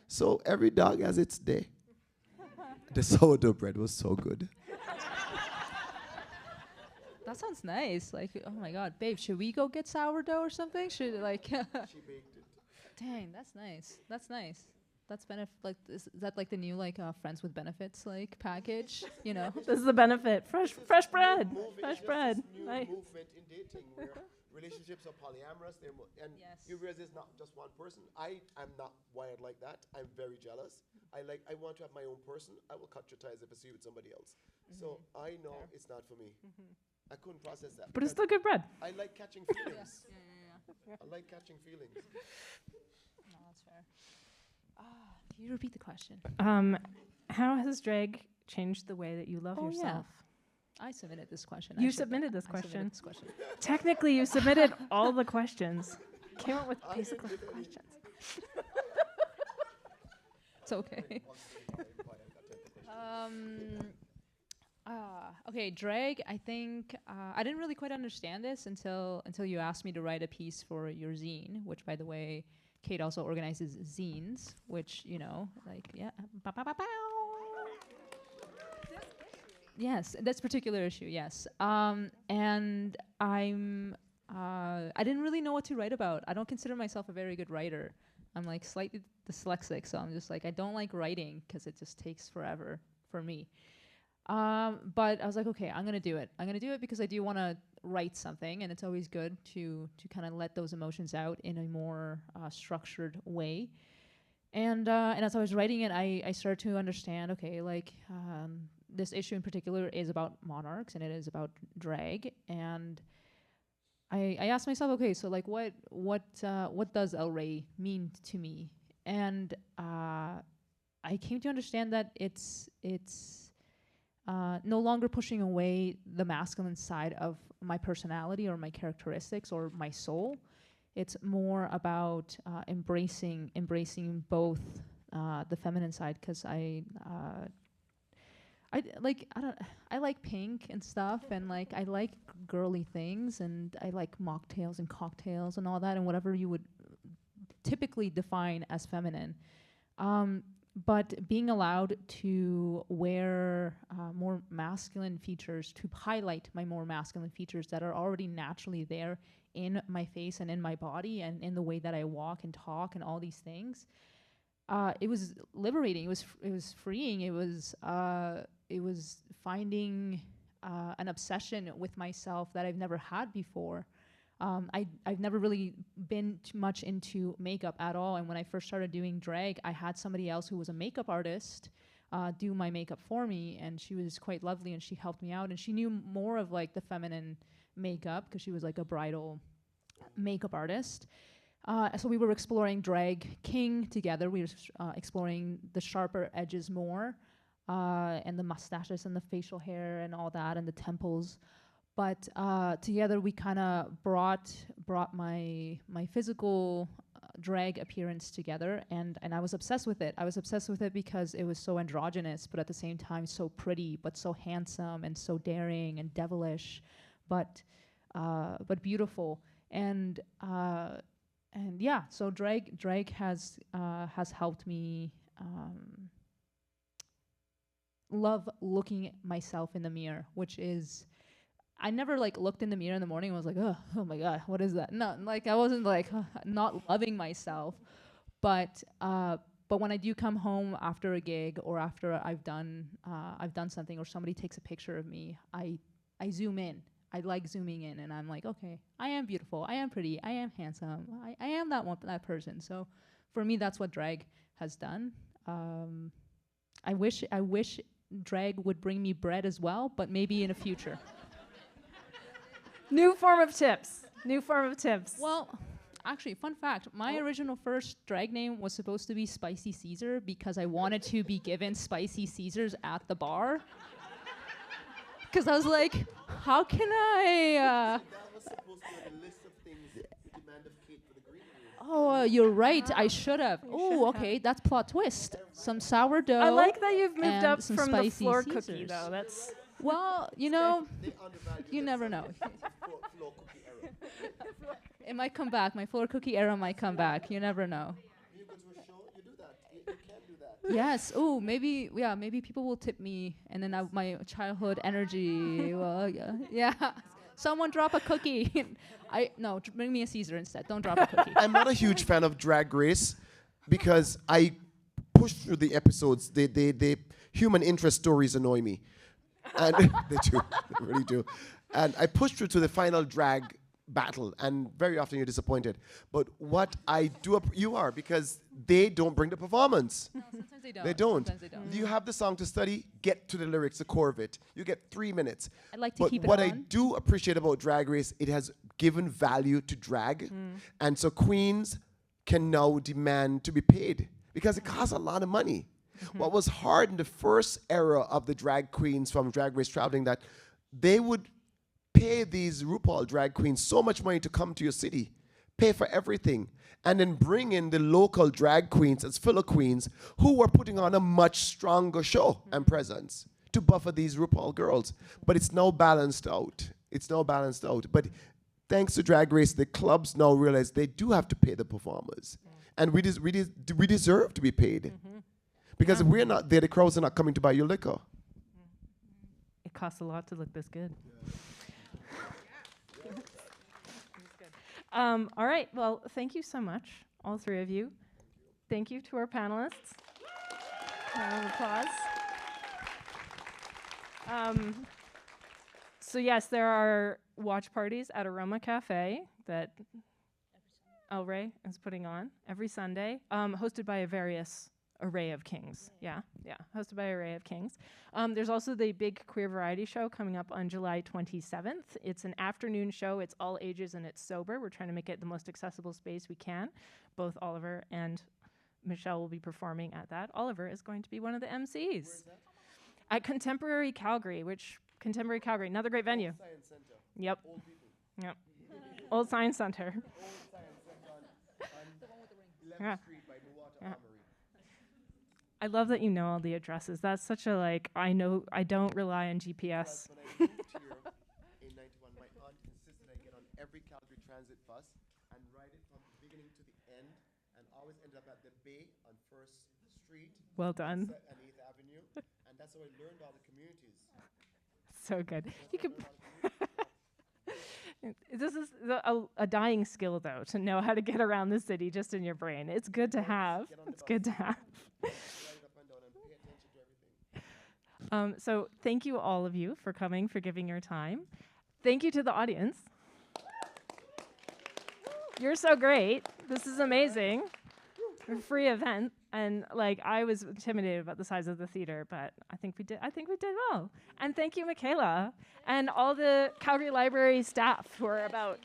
So every dog has its day. The sourdough bread was so good. That sounds nice. Like, oh my God, babe, should we go get sourdough or something? Should like? She baked it. Dang, that's nice. That's nice. That's like is that like the new like Friends with Benefits like package? You know, This is the benefit. Fresh bread. Fresh bread. This new movement in dating where relationships are polyamorous, and you realize it's not just one person. I am not wired like that. I'm very jealous. I want to have my own person. I will cut your ties if I see you with somebody else. So I know it's not for me. I couldn't process that. But it's still good bread. I like catching feelings. I like catching feelings. No, that's fair. Can you repeat the question? How has drag changed the way that you love yourself? I submitted this question. You submitted this I submitted question. this question. Technically, you submitted all the questions. Came up with basically questions. It's okay. Okay, drag. I think I didn't really quite understand this until you asked me to write a piece for your zine, which, by the way, Kate also organizes zines, which like Bow, bow, bow, bow. Yes, this particular issue. Yes, and I didn't really know what to write about. I don't consider myself a very good writer. I'm like slightly dyslexic, so I'm just like I don't like writing because it just takes forever for me. But I was like, okay, I'm gonna do it. I'm gonna do it because I do want to write something, and it's always good to kind of let those emotions out in a more structured way. And as I was writing it, I started to understand, okay, like this issue in particular is about monarchs and it is about drag. And I asked myself, okay, so like what does El Rey mean to me? And I came to understand that it's no longer pushing away the masculine side of my personality or my characteristics or my soul. It's more about embracing both the feminine side, because I like pink and stuff, and like I like girly things, and I like mocktails and cocktails and all that, and whatever you would typically define as feminine. But being allowed to wear more masculine features, to highlight my more masculine features that are already naturally there in my face and in my body and in the way that I walk and talk and all these things, it was liberating. It was freeing. It was finding an obsession with myself that I've never had before. I've never really been too much into makeup at all. And when I first started doing drag, I had somebody else who was a makeup artist do my makeup for me. And she was quite lovely and she helped me out. And she knew more of like the feminine makeup because she was like a bridal makeup artist. So we were exploring drag king together. We were exploring the sharper edges more and the mustaches and the facial hair and all that and the temples. But together we kind of brought my physical drag appearance together, and I was obsessed with it. I was obsessed with it because it was so androgynous, but at the same time so pretty, but so handsome and so daring and devilish, but beautiful. And yeah, so drag has helped me love looking at myself in the mirror, which is. I never like looked in the mirror in the morning and was like, oh my God, what is that? No, like I wasn't like not loving myself, but when I do come home after a gig or after I've done something or somebody takes a picture of me, I zoom in. I like zooming in, and I'm like, okay, I am beautiful, I am pretty, I am handsome, I am that person. So for me, that's what drag has done. I wish drag would bring me bread as well, but maybe in the future. New form of tips. Well, actually, fun fact, my original first drag name was supposed to be Spicy Caesar because I wanted to be given Spicy Caesars at the bar. Because I was like, how can I... That was supposed to be on the list of things the demand of Kate for the green room. Oh, you're right. I should have. Oh, okay. That's plot twist. Some sourdough. I like that you've moved up some from the spicy floor Caesars. cookie, though. That's... Well, you never know. Floor cookie error. It might come back. My floor cookie era might come back. You never know. You go to a show, you do that. You can do that. Yes. Oh, maybe people will tip me, and then my childhood energy. Well, yeah. Someone drop a cookie. Bring me a Caesar instead. Don't drop a cookie. I'm not a huge fan of Drag Race because I push through the episodes. The human interest stories annoy me. And they do. They really do. And I push through to the final drag battle, and very often you're disappointed. But what I do, you are, because they don't bring the performance. No, sometimes they don't. They don't. Sometimes they don't. You have the song to study, get to the lyrics, the core of it. You get 3 minutes. I like to keep it what on. I do appreciate about Drag Race, it has given value to drag. And so queens can now demand to be paid because it costs a lot of money. What was hard in the first era of the drag queens from Drag Race traveling, that they would pay these RuPaul drag queens so much money to come to your city, pay for everything, and then bring in the local drag queens as filler queens who were putting on a much stronger show and presence to buffer these RuPaul girls. But it's now balanced out. It's now balanced out. But thanks to Drag Race, the clubs now realize they do have to pay the performers. And we deserve to be paid. Because if we're not there, the crowds are not coming to buy your liquor. It costs a lot to look this good. All right. Well, thank you so much, all three of you. Thank you to our panelists. Round of applause. So yes, there are watch parties at Aroma Cafe that El Rey is putting on every Sunday, hosted by a various array of kings. Yeah, hosted by Array of Kings. There's also the big queer variety show coming up on July 27th. It's an afternoon show. It's all ages and it's sober. We're trying to make it the most accessible space we can. Both Oliver and Michelle will be performing at that. Oliver is going to be one of the MCs. Where is that? At Contemporary Calgary, another great venue. Old Science Center. Yep. Old people. Yep. Old Science Center. Old Science Center on 11th Yeah. Street by Milwaukee Yeah. Armory. I love that you know all the addresses. That's such a I don't rely on GPS. When I moved here in 91, my aunt insisted I get on every Calgary Transit bus and ride it from the beginning to the end, and always ended up at the Bay on 1st Street Well done. and 8th Avenue, and that's how I learned all the communities. So good. You That's could. how I learned all the communities. This is a dying skill, though, to know how to get around the city just in your brain. It's good to have. Get on the It's bus. good to have. Ride up and down and pay attention to everything. So thank you, all of you, for coming, for giving your time. Thank you to the audience. You're so great. This is amazing. A free event, and I was intimidated about the size of the theater, but I think we did well. And thank you, Michaela, and all the Calgary Library staff who are about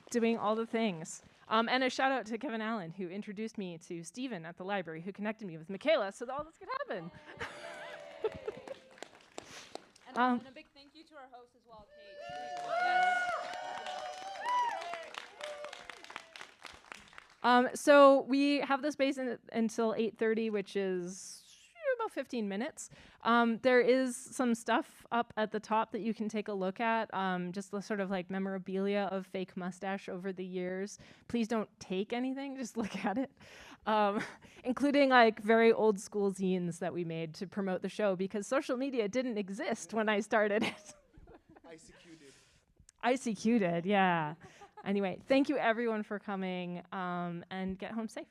doing all the things. And a shout out to Kevin Allen, who introduced me to Stephen at the library, who connected me with Michaela so that all this could happen. And a big thank you to our host as well, Kate. So we have the space until 8:30, which is about 15 minutes. There is some stuff up at the top that you can take a look at, just the sort of memorabilia of Fake Mustache over the years. Please don't take anything, just look at it. Including very old school zines that we made to promote the show, because social media didn't exist when I started it. ICQ did, yeah. Anyway, thank you everyone for coming, and get home safe.